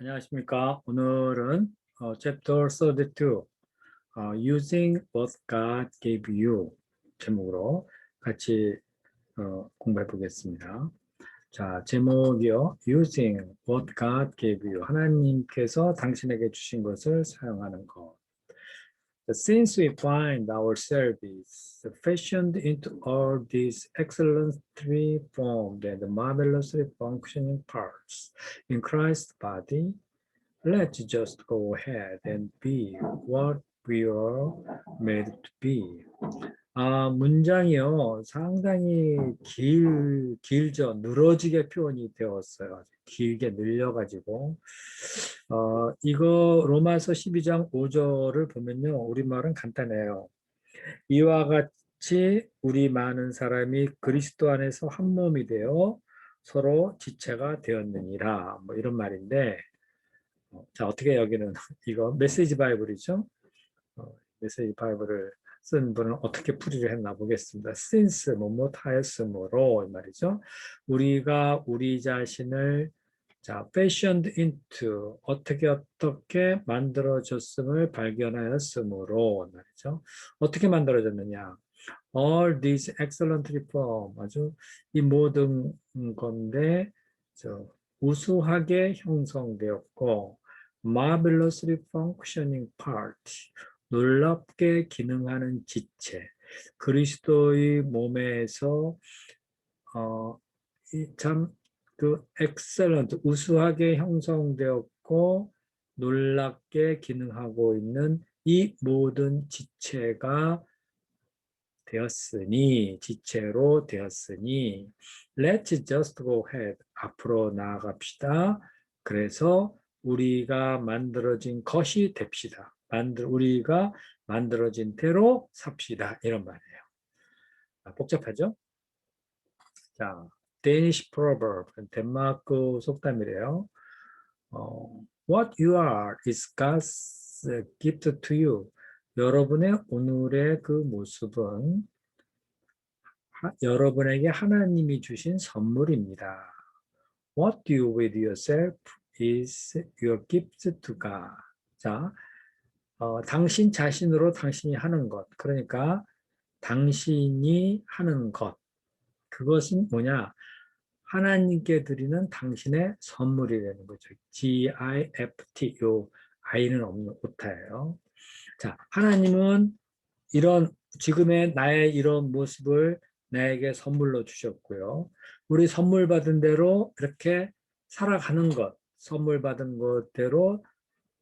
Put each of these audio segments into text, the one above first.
안녕하십니까. 오늘은 Chapter 32, Using What God Gave You 제목으로 같이 공부해 보겠습니다. 자, 제목이요. Using What God Gave You. 하나님께서 당신에게 주신 것을 사용하는 것. Since we find ourselves fashioned into all these excellently formed and marvelously functioning parts in Christ's body, let's just go ahead and be what we are made to be. 문장이요. 상당히 길죠. 늘어지게 표현이 되었어요. 길게 늘려가지고. 이거 로마서 12장 5절을 보면요. 우리말은 간단해요. 이와 같이 우리 많은 사람이 그리스도 안에서 한 몸이 되어 서로 지체가 되었느니라. 뭐 이런 말인데, 자, 어떻게 여기는 이거 메시지 바이블이죠? 메시지 바이블을 쓴 분은 어떻게 풀이를 했나 보겠습니다. since 뭐뭐 하였으므로 이 말이죠. 우리가 우리 자신을 자, fashioned into 어떻게 만들어졌음을 발견하였으므로 말이죠. 어떻게 만들어졌느냐? All these excellently formed 아주 이 모든 건데 우수하게 형성되었고 marvelously functioning part 놀랍게 기능하는 지체 그리스도의 몸에서 참 그 excellent 우수하게 형성되었고 놀랍게 기능하고 있는 이 모든 지체가 지체로 되었으니 let's just go ahead 앞으로 나아갑시다. 그래서 우리가 만들어진 것이 됩시다. 우리가 만들어진 대로 삽시다. 이런 말이에요. 복잡하죠? 자, Danish proverb, 덴마크 속담이래요. What you are is God's gift to you. 여러분의 오늘의 그 모습은 여러분에게 하나님이 주신 선물입니다. What you do with yourself is your gift to God. 자, 당신 자신으로 당신이 하는 것. 그러니까 당신이 하는 것. 그것은 뭐냐? 하나님께 드리는 당신의 선물이 되는 거죠. G-I-F-T. 요 I는 없는 오타예요. 자, 하나님은 이런 지금의 나의 이런 모습을 나에게 선물로 주셨고요. 우리 선물 받은 대로 이렇게 살아가는 것, 선물 받은 것대로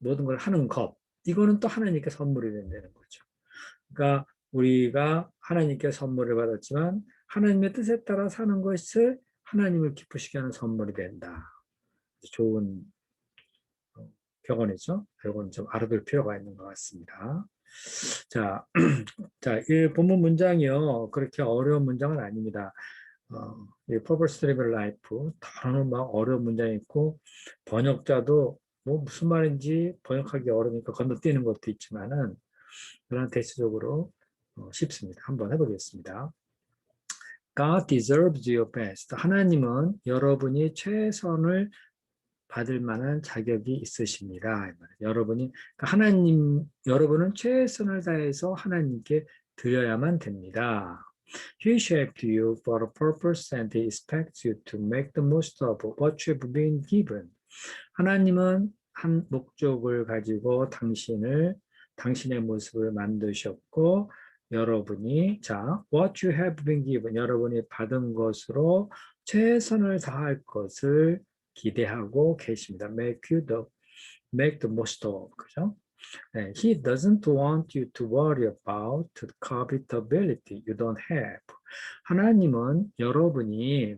모든 걸 하는 것, 이거는 또 하나님께 선물이 된다는 거죠. 그러니까 우리가 하나님께 선물을 받았지만 하나님의 뜻에 따라 사는 것을 하나님을 기쁘시게 하는 선물이 된다. 좋은 격언이죠. 이건 좀 알아둘 필요가 있는 것 같습니다. 자, 자, 이 본문 문장이요. 그렇게 어려운 문장은 아닙니다. 이 Purpose Driven Life, 다른 막 어려운 문장이 있고, 번역자도 뭐 무슨 말인지 번역하기 어려우니까 건너뛰는 것도 있지만은, 그러나 대체적으로 쉽습니다. 한번 해보겠습니다. God deserves your best. 하나님은 여러분이 최선을 받을 만한 자격이 있으십니다. 여러분이 여러분은 최선을 다해서 하나님께 드려야만 됩니다. He shaped you for a purpose and he expects you to make the most of what you've been given. 하나님은 한 목적을 가지고 당신의 모습을 만드셨고 여러분이 what you have been given 여러분이 받은 것으로 최선을 다할 것을 기대하고 계십니다. Make the most of, 그죠? 네, He doesn't want you to worry about the covetability you don't have. 하나님은 여러분이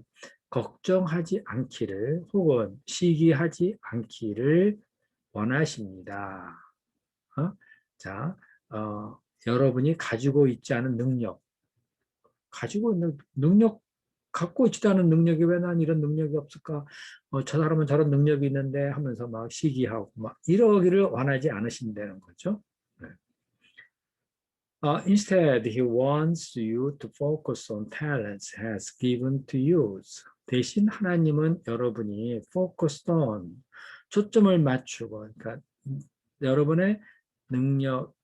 걱정하지 않기를 혹은 시기하지 않기를 원하십니다. 자, 여러분이 가지고 있지 않은 가지고 있는 능력 갖고 있지도 않은 능력이 왜 난 이런 능력이 없을까? 저 사람은 저런 능력이 있는데 하면서 막 시기하고 막 이러기를 원하지 않으신다는 거죠. 네. Instead, he wants you to focus on talents has given to you. 대신 하나님은 여러분이 focused on 초점을 맞추고, 그러니까 여러분의 능력,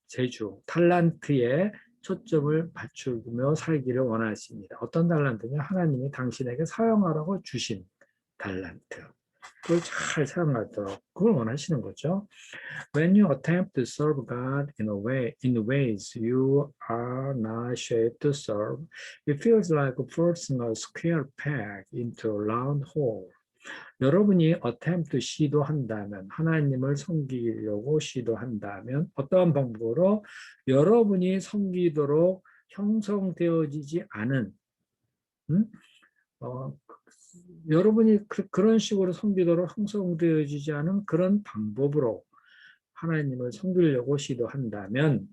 재주, 탤런트에 초점을 맞추며 살기를 원하십니다. 어떤 탤런트냐? 하나님이 당신에게 사용하라고 주신 탤런트. 그걸 잘 사용하도록 그걸 원하시는 거죠. When you attempt to serve God in ways you are not shaped to serve, it feels like forcing a square peg into a round hole. 여러분이 attempt 시도한다면 하나님을 섬기려고 시도한다면 어떠한 방법으로 여러분이 섬기도록 형성되어지지 않은 어, 여러분이 그런 식으로 섬기도록 형성되어지지 않은 그런 방법으로 하나님을 섬기려고 시도한다면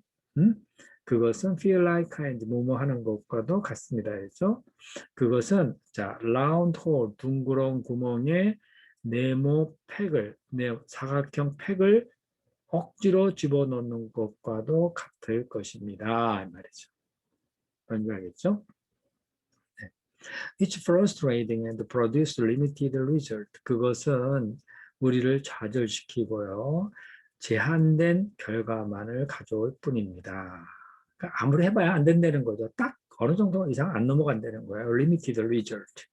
그것은 feel like and 뭐뭐 하는 것과도 같습니다. 그렇죠? 그것은 자 round hole 둥그런 구멍에 네모 팩을 사각형 팩을 억지로 집어넣는 것과도 같을 것입니다. 이 말이죠. 뭔지 알겠죠? 네. It's frustrating and produce limited result. 그것은 우리를 좌절시키고요. 제한된 결과만을 가져올 뿐입니다. 그러니까 아무리 해봐야 안 된다는 거죠. 딱 어느 정도 이상 안 넘어간다는 거예요. Limited result.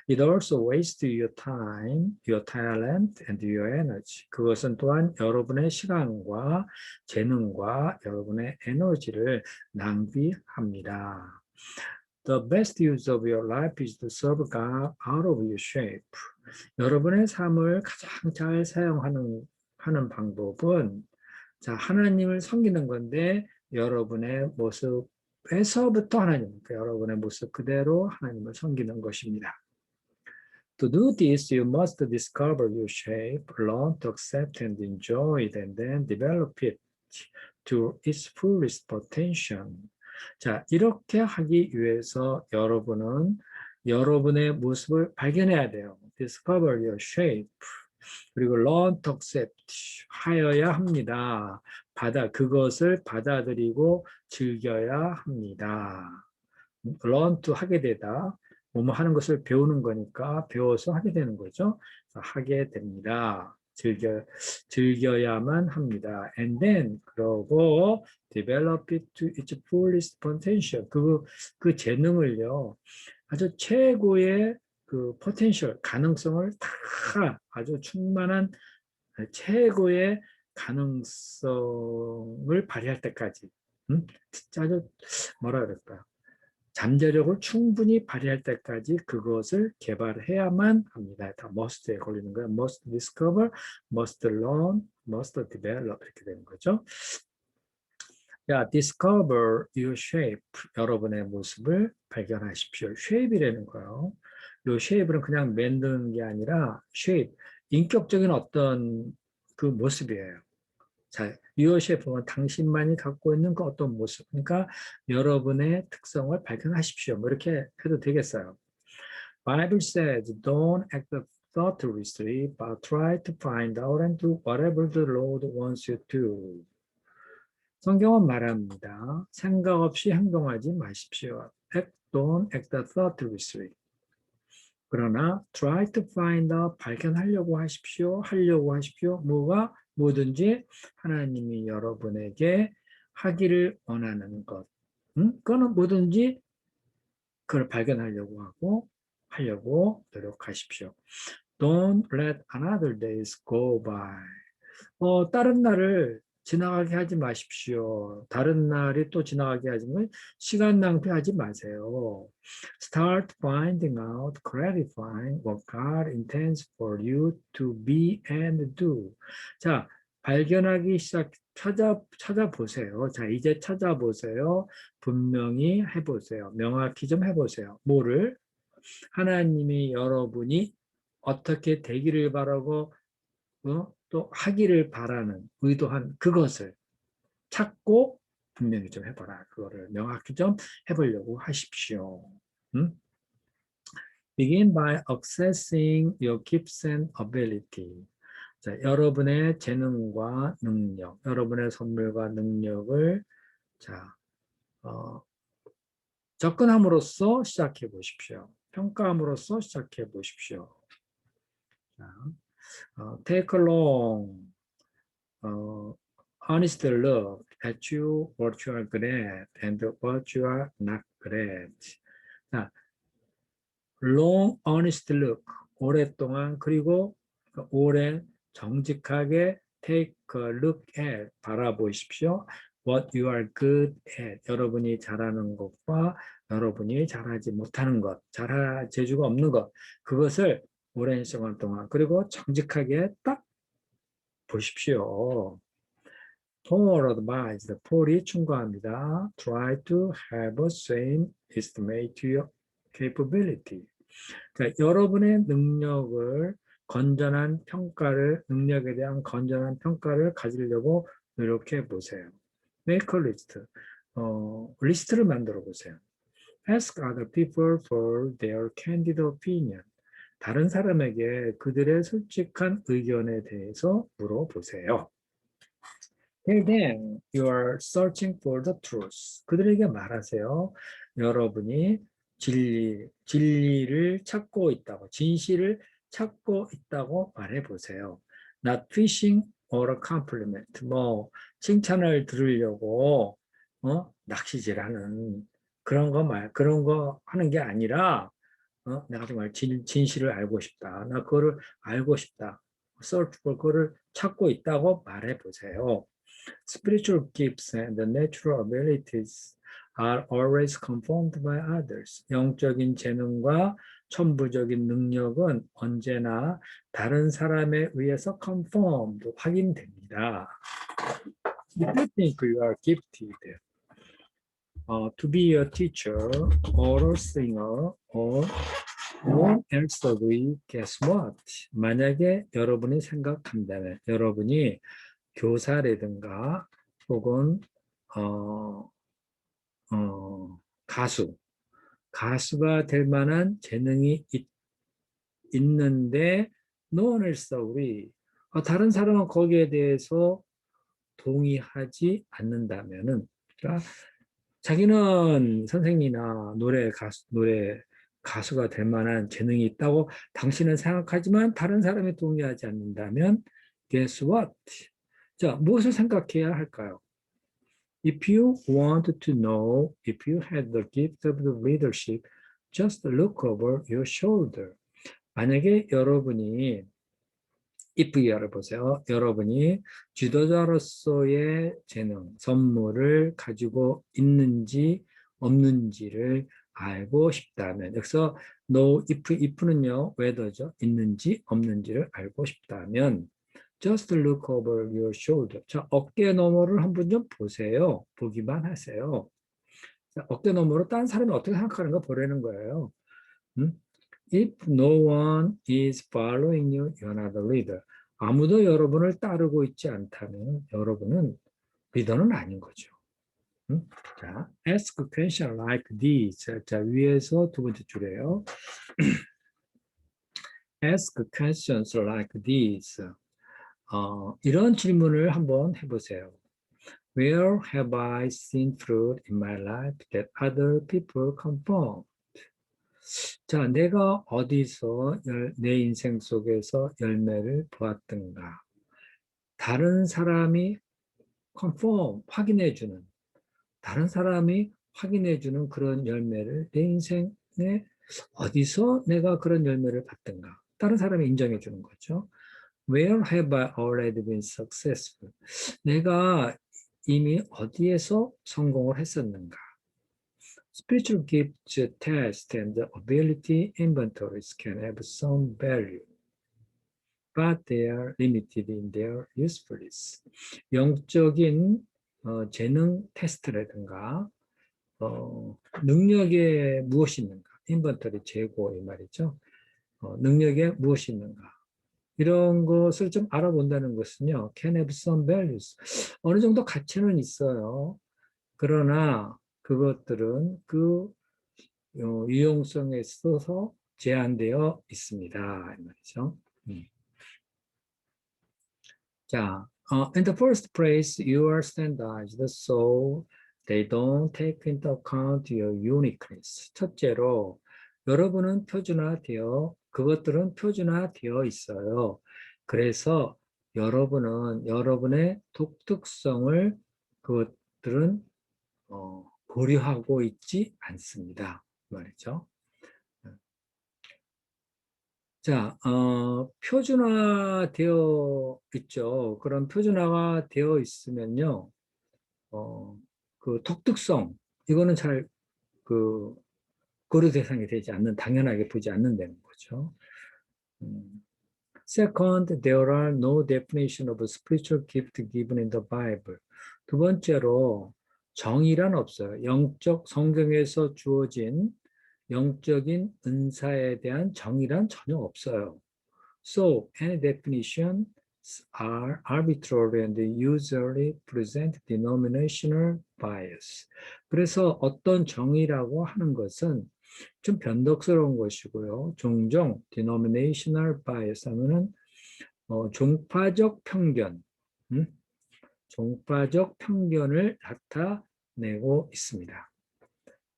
It also wastes your time, your talent, and your energy. 그것은 또한 여러분의 시간과 재능과 여러분의 에너지를 낭비합니다. The best use of your life is to serve God out of your shape. 여러분의 삶을 가장 잘 사용하는 방법은 자 하나님을 섬기는 건데 여러분의 모습에서부터 하나님, 여러분의 모습 그대로 하나님을 섬기는 것입니다. To do this, you must discover your shape, learn to accept and enjoy it, and then develop it to its fullest potential. 자, 이렇게 하기 위해서 여러분은 여러분의 모습을 발견해야 돼요. Discover your shape. 그리고 learn to accept 하여야 합니다. 그것을 받아들이고 즐겨야 합니다. learn to 하게 되다. 뭐뭐 하는 것을 배우는 거니까 배워서 하게 되는 거죠. 하게 됩니다. 즐겨야만 합니다. And then 그러고 develop it to its fullest potential. 그 재능을요. 아주 최고의 그 potential 가능성을 다 아주 충만한 최고의 가능성을 발휘할 때까지 진짜 아주 뭐라 그럴까요? 잠재력을 충분히 발휘할 때까지 그것을 개발해야만 합니다. 다 must에 걸리는 거예요. must discover, must learn, must develop 이렇게 되는 거죠. 야, discover your shape. 여러분의 모습을 발견하십시오. shape이라는 거예요. 이 shape는 그냥 만드는 게 아니라 shape, 인격적인 어떤 그 모습이에요. 자, your shape는 당신만이 갖고 있는 그 어떤 모습. 그러니까 여러분의 특성을 발견하십시오. 뭐 이렇게 해도 되겠어요. Bible says, don't act thoughtlessly, but try to find out and do whatever the Lord wants you to. 성경은 말합니다. 생각 없이 행동하지 마십시오. Don't act thoughtlessly. 그러나 try to find out, 발견하려고 하십시오. 하려고 하십시오. 뭐든지 하나님이 여러분에게 하기를 원하는 것. 그거는 뭐든지 그걸 발견하려고 하려고 노력하십시오. Don't let another days go by. 다른 날을 지나가게 하지 마십시오. 다른 날이 또 지나가게 하지 마. 시간 낭비하지 마세요. Start finding out, clarifying what God intends for you to be and do. 자, 발견하기 찾아보세요. 자, 이제 찾아보세요. 분명히 해보세요. 명확히 좀 해보세요. 뭐를? 하나님이 여러분이 어떻게 되기를 바라고 또 하기를 바라는 의도한 그것을 찾고 분명히 좀 해봐라. 그거를 명확히 좀 해보려고 하십시오. Begin by accessing your gifts and ability. 자, 여러분의 재능과 능력, 여러분의 선물과 능력을 자, 접근함으로써 시작해 보십시오. 평가함으로써 시작해 보십시오. 자, take a long, honest look at you, what you are glad and what you are not glad. 자, long, honest look, 오랫동안 그리고 오랜 정직하게 take a look at, 바라보십시오. What you are good at, 여러분이 잘하는 것과 여러분이 잘하지 못하는 것, 재주가 없는 것, 그것을 오랜 시간 동안 그리고 정직하게 딱 보십시오. Paul advised, 폴이 충고합니다. Try to have a same estimate to your capability. 자, 여러분의 능력을 능력에 대한 건전한 평가를 가지려고 노력해 보세요. Make a list. 리스트를 만들어 보세요. Ask other people for their candid opinion. 다른 사람에게 그들의 솔직한 의견에 대해서 물어보세요. Tell them you are searching for the truth. 그들에게 말하세요. 여러분이 진리를 찾고 있다고, 진실을 찾고 있다고 말해보세요. Not fishing or a compliment. 칭찬을 들으려고, 낚시질하는 그런 거 하는 게 아니라, 내가 정말 진실을 알고 싶다. 나 그거를 알고 싶다. search for 그거를 찾고 있다고 말해보세요. Spiritual gifts and the natural abilities are always confirmed by others. 영적인 재능과 천부적인 능력은 언제나 다른 사람에 의해서 confirmed, 확인됩니다. If you think you are gifted to be a teacher or a singer or one else agree, guess what? 만약에 여러분이 생각한다면, 여러분이 교사라든가 혹은 가수가 될 만한 재능이 있는데 no one else agree. 다른 사람은 거기에 대해서 동의하지 않는다면은, 그러니까 자기는 선생님이나 노래 가수가 될 만한 재능이 있다고 당신은 생각하지만 다른 사람이 동의하지 않는다면 guess what? 자, 무엇을 생각해야 할까요? If you want to know if you had the gift of the leadership, just look over your shoulder. 만약에 여러분이 if를 보세요. 여러분이 지도자로서의 재능, 선물을 가지고 있는지 없는지를 알고 싶다면, 여기서 no, if는요, whether죠. 있는지 없는지를 알고 싶다면 just look over your shoulder. 자, 어깨 너머를 한번 좀 보세요. 보기만 하세요. 자, 어깨 너머로 다른 사람이 어떻게 생각하는가 보라는 거예요. If no one is following you, you're not a leader. 아무도 여러분을 따르고 있지 않다면 여러분은 리더는 아닌 거죠. 자, ask a question like this. 자, 위에서 두 번째 줄이에요. ask questions like this. 이런 질문을 한번 해보세요. Where have I seen fruit in my life that other people confirm? 자, 내가 어디서 내 인생 속에서 열매를 보았던가? 다른 사람이 confirm, 확인해주는, 다른 사람이 확인해주는 그런 열매를 내 인생에 어디서 내가 그런 열매를 봤던가? 다른 사람이 인정해주는 거죠. Where have I already been successful? 내가 이미 어디에서 성공을 했었는가? Spiritual gifts, tests, and ability inventories can have some value, but they are limited in their usefulness. 영적인 재능 테스트라든가 능력에 무엇이 있는가? 인벤터리 재고 이 말이죠. 능력에 무엇이 있는가? 이런 것을 좀 알아본다는 것은요, can have some values. 어느 정도 가치는 있어요. 그러나 그것들은 그 유용성에 있어서 제한되어 있습니다. 이 말이죠. 자, in the first place, you are standardized, so they don't take into account your uniqueness. 첫째로, 여러분은 그것들은 표준화되어 있어요. 그래서 여러분은 여러분의 독특성을 그것들은 고려하고 있지 않습니다. 말이죠. 자, 표준화되어 있죠. 그런 표준화가 되어 있으면요, 그 독특성, 이거는 잘, 그, 고려 대상이 되지 않는, 당연하게 보지 않는다는 거죠. Second, there are no definition of spiritual gift given in the Bible. 두 번째로, 정의란 없어요. 영적, 성경에서 주어진 영적인 은사에 대한 정의란 전혀 없어요. So, any definitions are arbitrary and usually present denominational bias. 그래서 어떤 정의라고 하는 것은 좀 변덕스러운 것이고요. 종종 denominational bias 하면은 종파적 편견, 음? 종파적 편견을 나타내고 있습니다.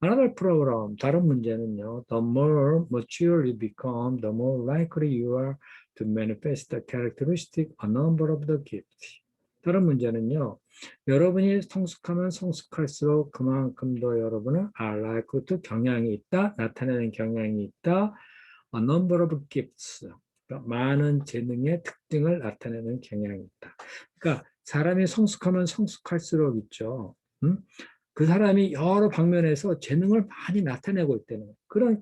Another problem, 다른 문제는요. The more mature you become, the more likely you are to manifest the characteristic, a number of the gifts. 다른 문제는요. 여러분이 성숙하면 성숙할수록 그만큼 더 여러분은 are likely to 경향이 있다, 나타내는 경향이 있다, a number of gifts. 그러니까 많은 재능의 특징을 나타내는 경향이 있다. 그러니까 사람이 성숙하면 성숙할수록 있죠. 그 사람이 여러 방면에서 재능을 많이 나타내고 있다는 그런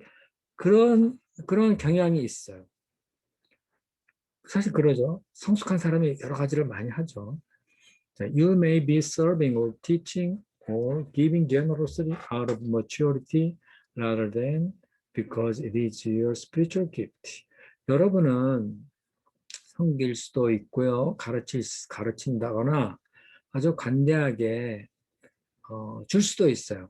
경향이 있어요. 사실 그러죠. 성숙한 사람이 여러 가지를 많이 하죠. You may be serving or teaching or giving generously out of maturity rather than because it is your spiritual gift. 여러분은 섬길 수도 있고요. 가르친다거나 아주 관대하게 줄 수도 있어요.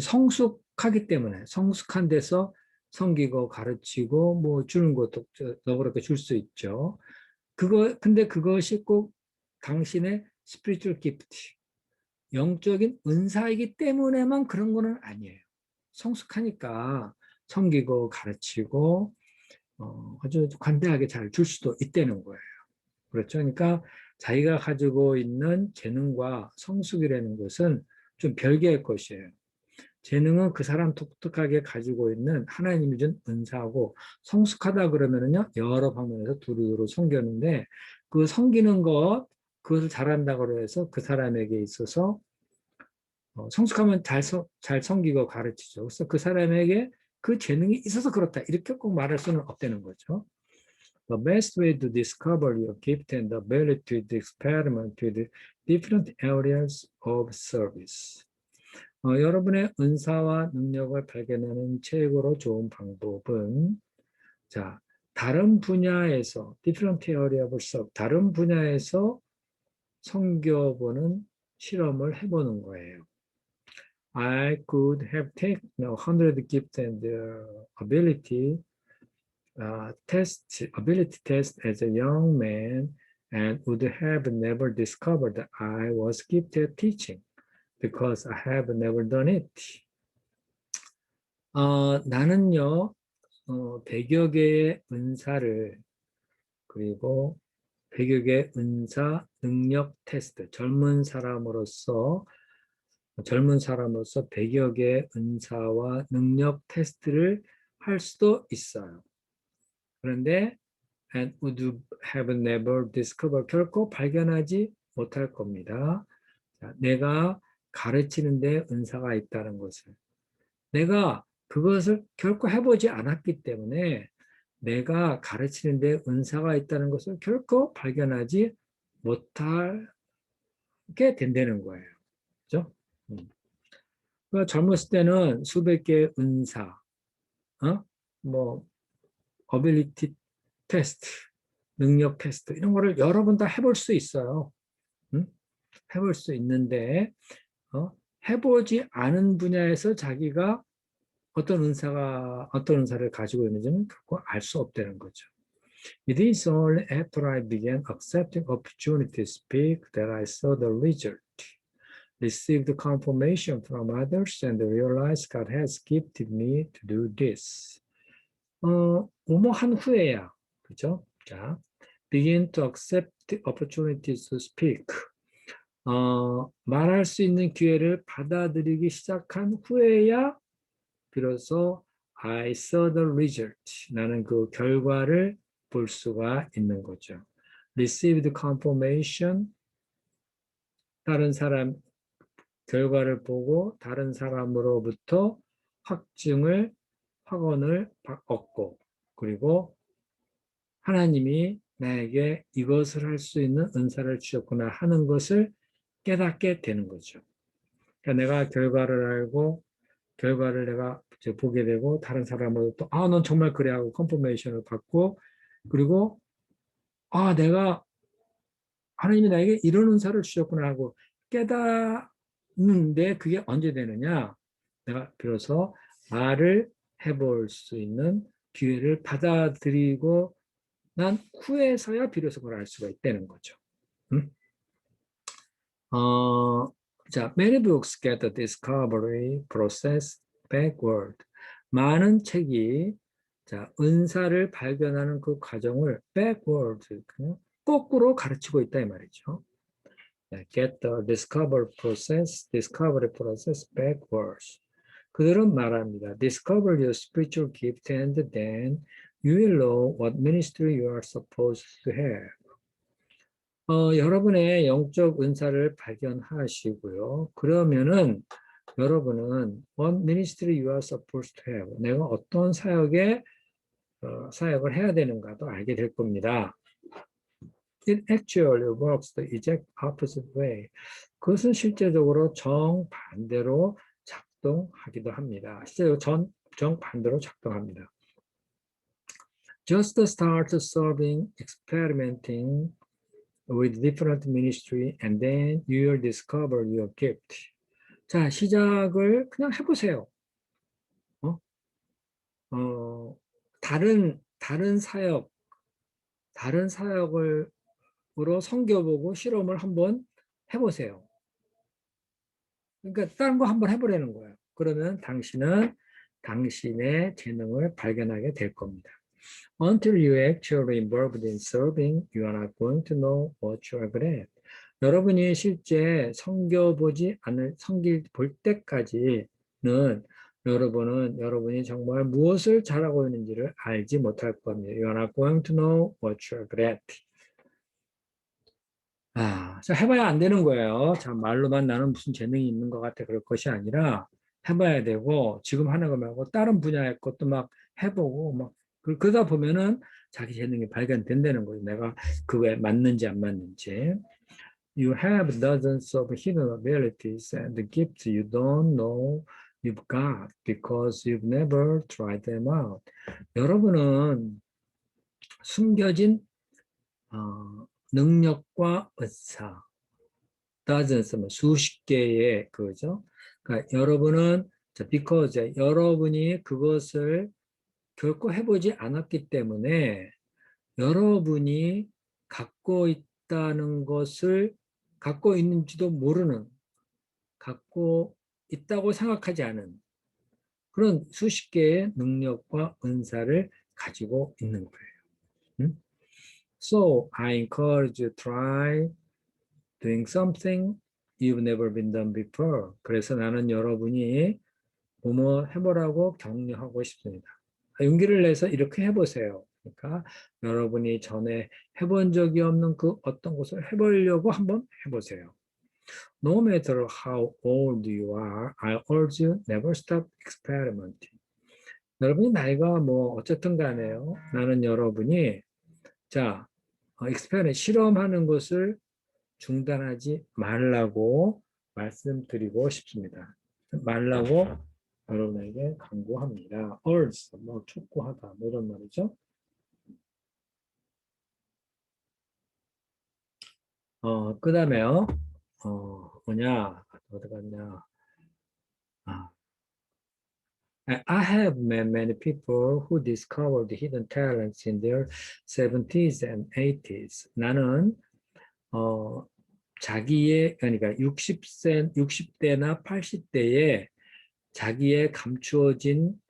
성숙하기 때문에 성숙한 데서 섬기고 가르치고 뭐 주는 것도 너그럽게 줄 수 있죠. 근데 그것이 꼭 당신의 스피리추얼 기프트, 영적인 은사이기 때문에만 그런 거는 아니에요. 성숙하니까 섬기고 가르치고 아주 관대하게 잘 줄 수도 있다는 거예요. 그렇죠. 그러니까 자기가 가지고 있는 재능과 성숙이라는 것은 좀 별개의 것이에요. 재능은 그 사람 독특하게 가지고 있는 하나님이 준 은사하고 성숙하다 그러면은요 여러 방면에서 두루두루 섬겼는데 그 섬기는 것 그것을 잘한다고 해서 그 사람에게 있어서 성숙하면 잘 섬기고 가르치죠. 그래서 그 사람에게 그 재능이 있어서 그렇다 이렇게 꼭 말할 수는 없다는 거죠. The best way to discover your gift and the ability to experiment with different areas of service. 여러분의 은사와 능력을 발견하는 최고로 좋은 방법은 자, 다른 분야에서 different area of service, 다른 분야에서 섬겨보는 실험을 해보는 거예요. I could have taken 100 gifts and ability test as a young man and would have never discovered that I was gifted at teaching because I have never done it. 나는요, 100여 개의 은사를 그리고 100여 개의 은사 능력 테스트, 젊은 사람으로서 100여 개의 은사와 능력 테스트를 할 수도 있어요. 그런데 and would have never discovered 결코 발견하지 못할 겁니다. 자, 내가 가르치는 데 은사가 있다는 것을 내가 그것을 결코 해보지 않았기 때문에 내가 가르치는 데 은사가 있다는 것을 결코 발견하지 못하게 된다는 거예요. 그죠? 그러니까 젊었을 때는 수백 개의 은사, 뭐, 어빌리티 테스트, 능력 테스트, 이런 거를 여러 번 다 해볼 수 있어요. 해볼 수 있는데, 해보지 않은 분야에서 자기가 어떤 은사를 가지고 있는지는 결코 알 수 없다는 거죠. It is only after I began accepting opportunity to speak that I saw the result, received confirmation from others, and realized God has gifted me to do this. 뭐뭐한 후에야, 그죠? 자, begin to accept the opportunities to speak. 말할 수 있는 기회를 받아들이기 시작한 후에야 비로소 I saw the result. 나는 그 결과를 볼 수가 있는 거죠. received confirmation. 다른 사람 결과를 보고 다른 사람으로부터 확언을 얻고, 그리고 하나님이 나에게 이것을 할 수 있는 은사를 주셨구나 하는 것을 깨닫게 되는 거죠. 그러니까 내가 결과를 알고 결과를 내가 이제 보게 되고 다른 사람으로부터 넌 정말 그래 하고 컨퍼메이션을 받고, 그리고 내가 하나님이 나에게 이런 은사를 주셨구나 하고 깨닫는데, 그게 언제 되느냐? 내가 비로소 말을 해볼 수 있는 기회를 받아들이고 난 후에서야 비로소 그걸 알 수가 있다는 거죠. 자, many books get the discovery process backward. 많은 책이 자, 은사를 발견하는 그 과정을 backward, 거꾸로 가르치고 있다 이 말이죠. Get the discovery process backwards. 그들은 말합니다. Discover your spiritual gift and then you will know what ministry you are supposed to have. 여러분의 영적 은사를 발견하시고요. 그러면은 여러분은 what ministry you are supposed to have. 내가 어떤 사역을 해야 되는가도 알게 될 겁니다. It actually works the exact opposite way. 그것은 실제적으로 정반대로 작동하기도 합니다. 실제로 정반대로 작동합니다. Just start serving, experimenting with different ministry, and then you will discover your gift. 자, 시작을 그냥 해보세요. 다른 사역으로 섬겨보고 실험을 한번 해보세요. 그러니까 다른 거 한번 해보라는 거예요. 그러면 당신은 당신의 재능을 발견하게 될 겁니다. Until you actually involved in serving, you are not going to know what you are good at. 여러분이 실제 볼 때까지는 여러분이 정말 무엇을 잘하고 있는지를 알지 못할 겁니다. You are not going to know what you are good at. 자, 해봐야 안 되는 거예요. 자, 말로만 나는 무슨 재능이 있는 것 같아 그럴 것이 아니라 해봐야 되고, 지금 하는 거 말고 다른 분야의 것도 막 해보고 막 그러다 보면은 자기 재능이 발견된다는 거예요. 내가 그거에 맞는지 안 맞는지. You have dozens of hidden abilities and gifts you don't know you've got because you've never tried them out. 여러분은 숨겨진 능력과 은사, dozens, 수십 개의 그거죠. 그러니까 여러분은 because 여러분이 그것을 결코 해보지 않았기 때문에 여러분이 갖고 있다는 것을 갖고 있는지도 모르는, 갖고 있다고 생각하지 않은 그런 수십 개의 능력과 은사를 가지고 있는 거예요. So I encourage you to try doing something you've never been done before. 그래서 나는 여러분이 뭐뭐 해보라고 격려하고 싶습니다. 용기를 내서 이렇게 해보세요. 그러니까 여러분이 전에 해본 적이 없는 그 어떤 것을 해보려고 한번 해보세요. No matter how old you are, I urge you never stop experimenting. 여러분이 나이가 뭐 어쨌든 간에요. 나는 여러분이 실험하는 것을 중단하지 말라고 말씀드리고 싶습니다. 말라고 여러분에게 강구합니다. urge, 촉구하다, 이런 말이죠. 그 다음에요. 어디 갔냐. I have met many people who discovered hidden talents in their 70s and 80s. 나는 그러니까 60대나 80대에 자기의 감추어진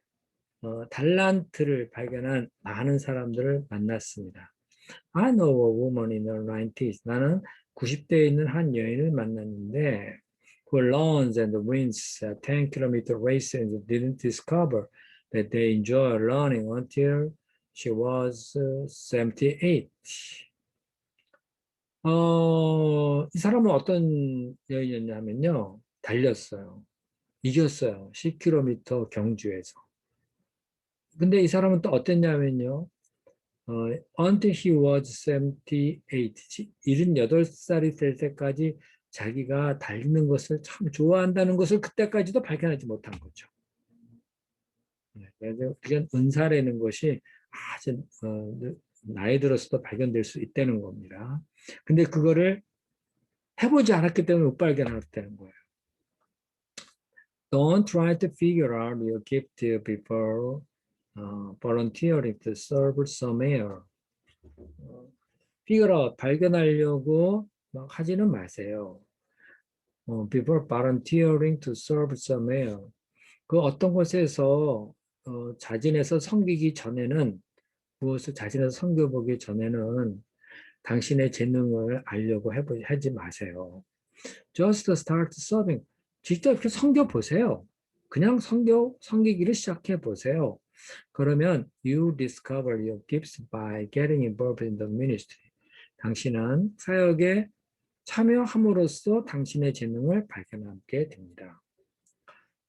달란트를 발견한 많은 사람들을 만났습니다. I know a woman in her 90s. 나는 90대에 있는 한 여인을 만났는데 who learns and wins a 10km race and didn't discover that they enjoy running until she was 78. 이 사람은 어떤 여인이었냐면요. 달렸어요. 이겼어요. 10km 경주에서. 근데 이 사람은 또 어땠냐면요. until he was 78, 78살이 될 때까지 자기가 달리는 것을 참 좋아한다는 것을 그때까지도 발견하지 못한 거죠. 그래서 그게 은사라는 것이 아주 나이 들어서도 발견될 수 있다는 겁니다. 근데 그거를 해보지 않았기 때문에 못 발견했다는 거예요. Don't try to figure out your gift before volunteering to serve somewhere. figure out, 발견하려고 막 하지는 마세요. before volunteering to serve somewhere. 그 어떤 곳에서 자진해서 섬기기 전에는 무엇을 자진해서 섬겨보기 전에는 당신의 재능을 알려고 하지 마세요. Just start serving. 직접 이렇게 섬겨보세요. 그냥 섬기기를 시작해 보세요. 그러면 you discover your gifts by getting involved in the ministry. 당신은 사역에 참여함으로써 당신의 재능을 발견하게 됩니다.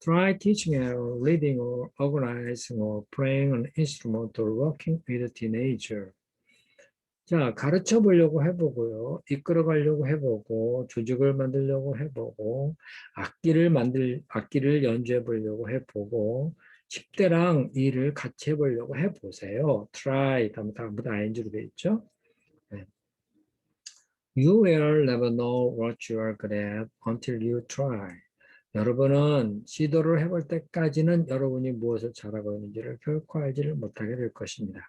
Try teaching or reading or organizing or playing an instrument or working with a teenager. 자, 가르쳐 보려고 해보고요. 이끌어 가려고 해보고, 조직을 만들려고 해보고, 악기를 연주해 보려고 해보고, 10대랑 일을 같이 해보려고 해보세요. try, 다음부터 ing로 되어 있죠. 네. You will never know what you are good at until you try. 여러분은 시도를 해볼 때까지는 여러분이 무엇을 잘하고 있는지를 결코 알지를 못하게 될 것입니다.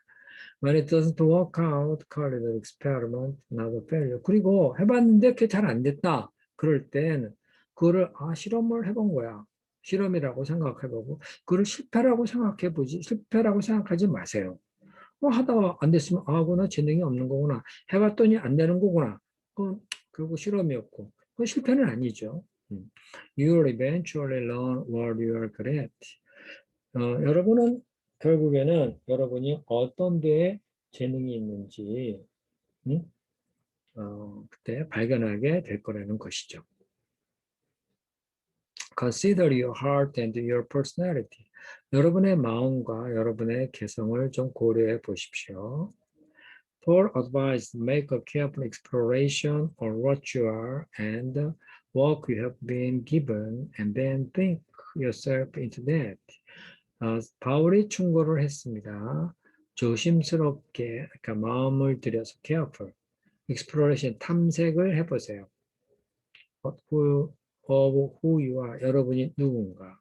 When it doesn't work out, call it an experiment, not a failure. 그리고 해봤는데 그게 잘 안 됐다. 그럴 땐 그거를 실험을 해본 거야. 실험이라고 생각해보고 그걸 실패라고 생각해보지 실패라고 생각하지 마세요. 하다가 안 됐으면 그나 재능이 없는 거구나. 해봤더니 안 되는 거구나. 그건 결국 실험이었고 그건 실패는 아니죠. You will eventually learn what you are good at. 여러분은 결국에는 여러분이 어떤 데에 재능이 있는지 그때 발견하게 될 거라는 것이죠. Consider your heart and your personality. 여러분의 마음과 여러분의 개성을 좀 고려해 보십시오. For advice, make a careful exploration on what you are and what you have been given, and then think yourself into that. 바울이 충고를 했습니다. 조심스럽게, 그러니까 마음을 들여서 careful, exploration, 탐색을 해보세요. who you are, 여러분이 누군가.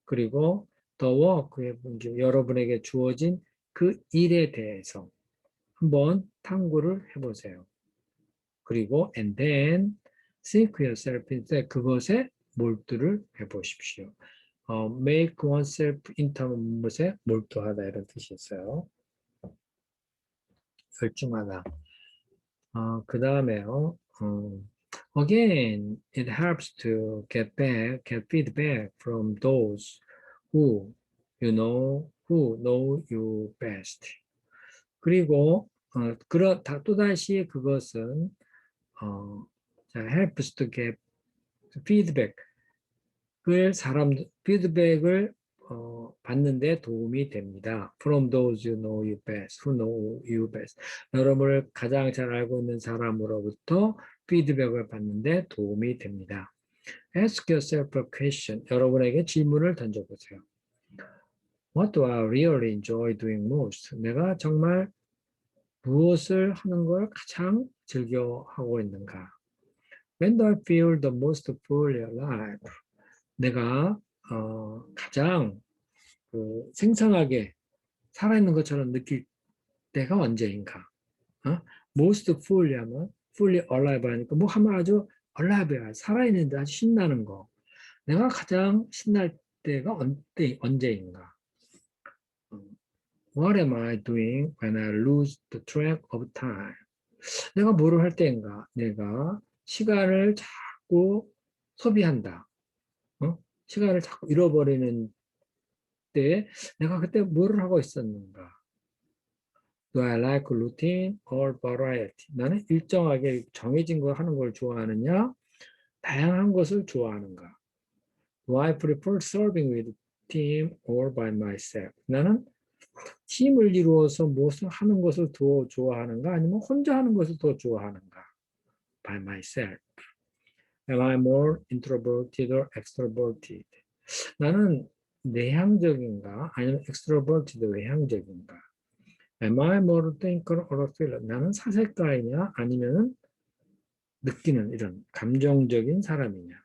그리고 the work, 여러분에게 주어진 그 일에 대해서 한번 탐구를 해보세요. 그리고 and then think yourself into 그것에 몰두를 해보십시오. make oneself into 것에 몰두하다 이런 뜻이 있어요. 열중하다. 그 다음에요. Again, it helps to get feedback from those who who know you best. 그리고 또다시 그것은 helps to get feedback. 피드백을 받는데 도움이 됩니다. From those who know you best, who know you best. 여러분을 가장 잘 알고 있는 사람으로부터 피드백을 받는데 도움이 됩니다. Ask yourself a question. 여러분에게 질문을 던져보세요. What do I really enjoy doing most? 내가 정말 무엇을 하는 걸 가장 즐겨 하고 있는가? When do I feel the most fully alive? 내가 가장 생생하게 살아있는 것처럼 느낄 때가 언제인가? most fully 하면 fully alive 하니까 뭐 하면 아주 alive야. 살아있는데 아주 신나는 거. 내가 가장 신날 때가 언제인가? What am I doing when I lose the track of time? 내가 뭐를 할 때인가? 내가 시간을 자꾸 소비한다. 어? 시간을 자꾸 잃어버리는 때 내가 그때 뭐를 하고 있었는가? Do I like routine or variety? 나는 일정하게 정해진 거 하는 걸 좋아하느냐? 다양한 것을 좋아하는가? Do I prefer serving with team or by myself? 나는 팀을 이루어서 무엇을 하는 것을 더 좋아하는가? 아니면 혼자 하는 것을 더 좋아하는가? By myself. Am I more introverted or extroverted? 나는 내향적인가? 아니면 extroverted 외향적인가? Am I more thinker or a feeler? 나는 사색가이냐? 아니면 느끼는 이런 감정적인 사람이냐?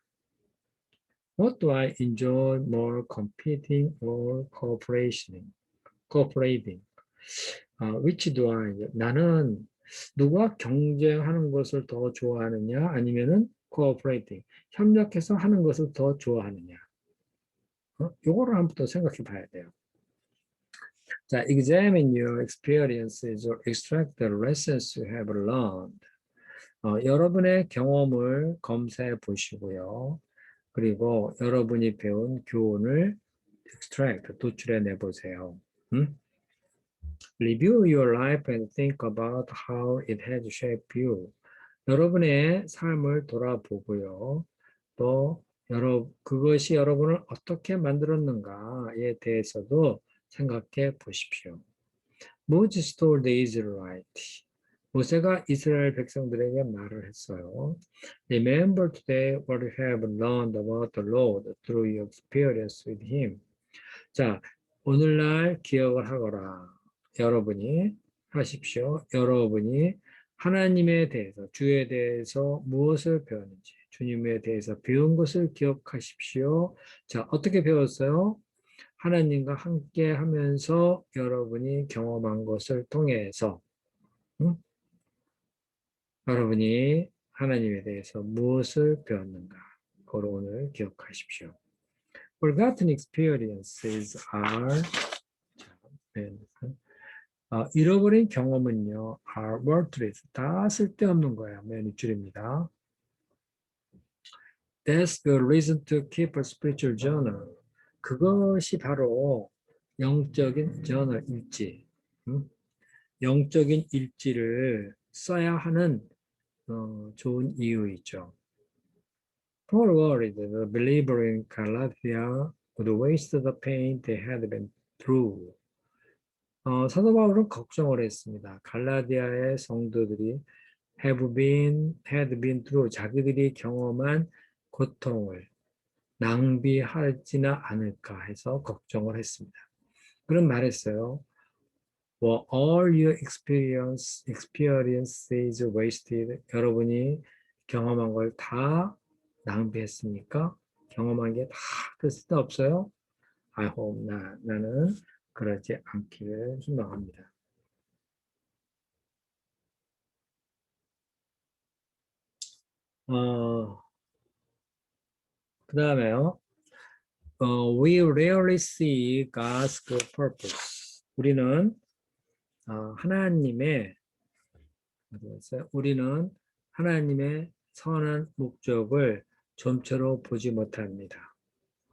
What do I enjoy more competing or cooperating? which do I? 나는 누가 경쟁하는 것을 더 좋아하느냐? 아니면은 cooperating, 협력해서 하는 것을 더 좋아하느냐? 요거를 한번 더 생각해 봐야 돼요. 자, examine your experiences or extract the lessons you have learned. 여러분의 경험을 검사해 보시고요. 그리고 여러분이 배운 교훈을 extract, 도출해 내 보세요. Review your life and think about how it has shaped you. 여러분의 삶을 돌아보고요. 또 그것이 여러분을 어떻게 만들었는가에 대해서도 생각해 보십시오. Moses told the Israelites. 모세가 이스라엘 백성들에게 말을 했어요. Remember today what you have learned about the Lord through your experience with Him. 자, 오늘날 기억을 하거라. 여러분이 하십시오. 여러분이 하나님에 대해서, 주에 대해서 무엇을 배웠는지, 주님에 대해서 배운 것을 기억하십시오. 자, 어떻게 배웠어요? 하나님과 함께 하면서 여러분이 경험한 것을 통해서, 응? 여러분이 하나님에 대해서 무엇을 배웠는가? 그걸 오늘 기억하십시오. Forgotten experiences are 잃어버린 경험은요, are worthless. 다 쓸데없는 거야. 맨 윗줄입니다. That's the reason to keep a spiritual journal. 그것이 바로 영적인 저널 일지. 영적인 일지를 써야 하는 좋은 이유이죠. Paul worried the believer in Galatia would waste the pain they had been through. 사도 바울은 걱정을 했습니다. 갈라디아의 성도들이 had been through 자기들이 경험한 고통을 낭비하지는 않을까 해서 걱정을 했습니다. 그런 말했어요. Were all your experiences wasted? 여러분이 경험한 걸 다 낭비했습니까? 경험한 게 다 쓸데없어요? I hope 나는 그러지 않기를 희망합니다. 그 다음에요. We rarely see God's good purpose. 하나님의 우리는 하나님의 선한 목적을 좀처럼 보지 못합니다.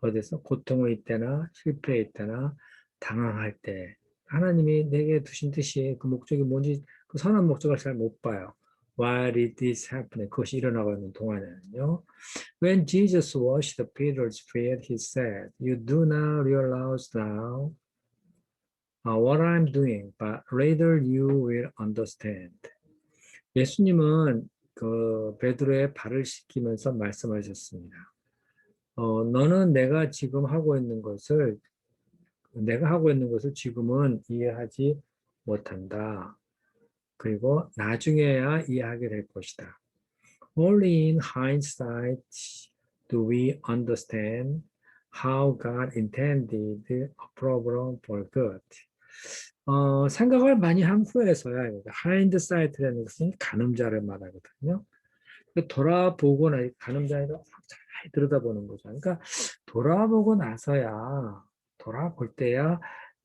어디서 고통이 있거나 실패에 있거나 당황할 때 하나님이 내게 두신 뜻이 그 목적이 뭔지 그 선한 목적을 잘 못 봐요. Why did this happen? 그것이 일어나고 있는 동안에는요. When Jesus washed Peter's feet, he said, "You do not realize now what I'm doing, but later you will understand." 예수님은 그 베드로의 발을 씻기면서 말씀하셨습니다. 너는 내가 하고 있는 것을 지금은 이해하지 못한다. 그리고 나중에야 이해하게 될 것이다. Only in hindsight do we understand how God intended a problem for good. 생각을 많이 한 후에서야 hindsight라는 것은 가늠자를 말하거든요. 돌아보고 가늠자가 잘 들여다보는 거죠. 그러니까 돌아볼 때야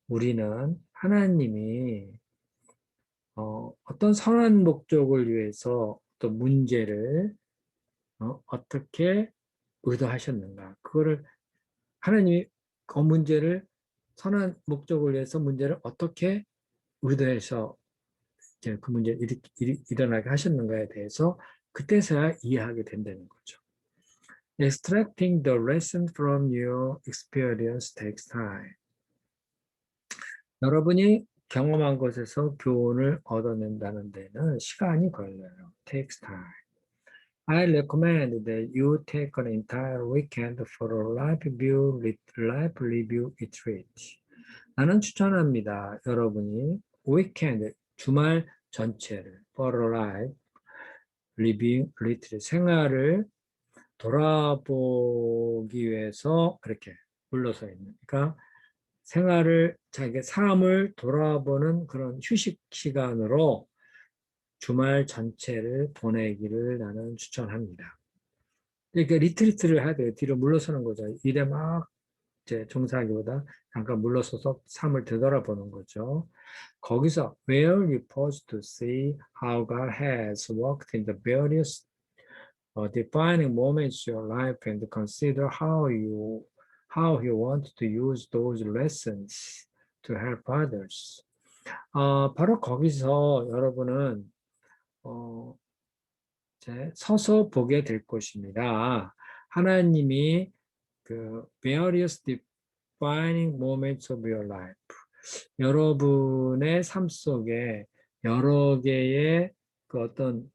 우리는 하나님이 어떤 선한 목적을 위해서 또 문제를 어떻게 의도하셨는가. 그거를 하나님이 그 문제를 선한 목적을 위해서 문제를 어떻게 의도해서 이제 그 문제를 일어나게 하셨는가에 대해서 그때서야 이해하게 된다는 거죠. Extracting the lesson from your experience takes time. 여러분이 경험한 것에서 교훈을 얻어낸다는 데는 시간이 걸려요. Takes time. I recommend that you take an entire weekend for a life review retreat. 나는 추천합니다. 여러분이 weekend, 주말 전체를 for a life review retreat, 생활을 돌아보기 위해서 그렇게 불러서 있는. 그러니까 생활을, 자기 삶을 돌아보는 그런 휴식 시간으로 주말 전체를 보내기를 나는 추천합니다. 이렇게 리트리트를 해야 돼요. 뒤로 물러서는 거죠. 일에 막 이제 종사하기보다 잠깐 물러서서 삶을 되돌아보는 거죠. 거기서 where you pause to see how God has worked in the various defining moments of your life and consider how He wants to use those lessons to help others. 바로 거기서 여러분은 어, 이제 서서 보게 될 것입니다. 하나님이 그 various defining moments of your life, 여러분의 삶 속에 여러 개의 그 어떤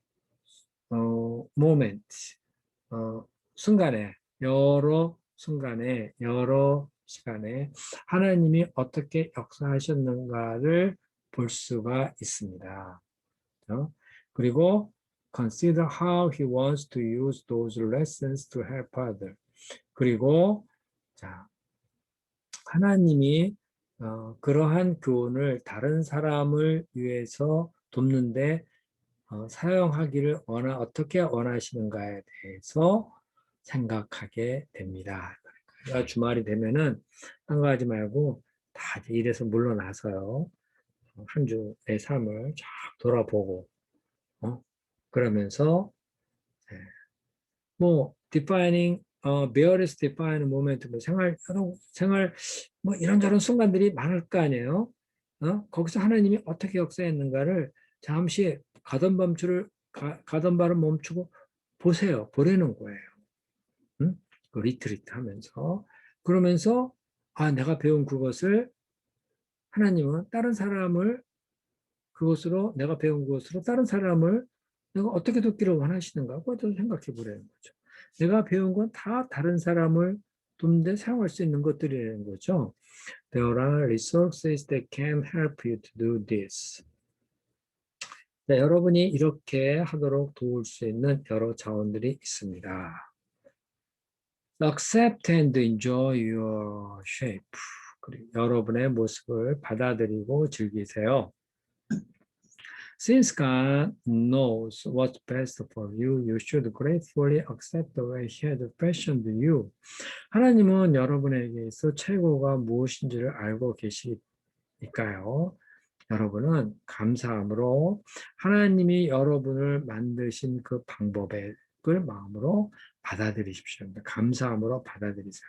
moment, 순간에 여러 순간에 여러 시간에 하나님이 어떻게 역사하셨는가를 볼 수가 있습니다. 그리고 consider how he wants to use those lessons to help others. 그리고 자, 하나님이 그러한 교훈을 다른 사람을 위해서 돕는데 사용하기를 어떻게 원하시는가에 대해서 생각하게 됩니다. 그러니까 주말이 되면은 딴 거 하지 말고 다 이제 일에서 물러나서요. 한 주 내 삶을 쫙 돌아보고 그러면서 예, 뭐 defining various defining moment, 뭐 생활 뭐 이런저런 순간들이 많을 거 아니에요. 거기서 하나님이 어떻게 역사했는가를 잠시 가던 발을 멈추고 보세요. 보라는 거예요. 응? 그 리트리트 하면서 그러면서 내가 배운 그것을 하나님은 다른 사람을 그것으로 내가 배운 것으로 다른 사람을 내가 어떻게 돕기를 원하시는가 그것도 생각해 보라는 거죠. 내가 배운 건 다 다른 사람을 돕는데 사용할 수 있는 것들이라는 거죠. There are resources that can help you to do this. 자, 여러분이 이렇게 하도록 도울 수 있는 여러 자원들이 있습니다. Accept and enjoy your shape. 그리고 여러분의 모습을 받아들이고 즐기세요. Since God knows what's best for you, you should gratefully accept the way He has fashioned you. 하나님은 여러분에게서 최고가 무엇인지를 알고 계시니까요. 여러분은 감사함으로 하나님이 여러분을 만드신 그 방법을 마음으로 받아들이십시오. 감사함으로 받아들이세요.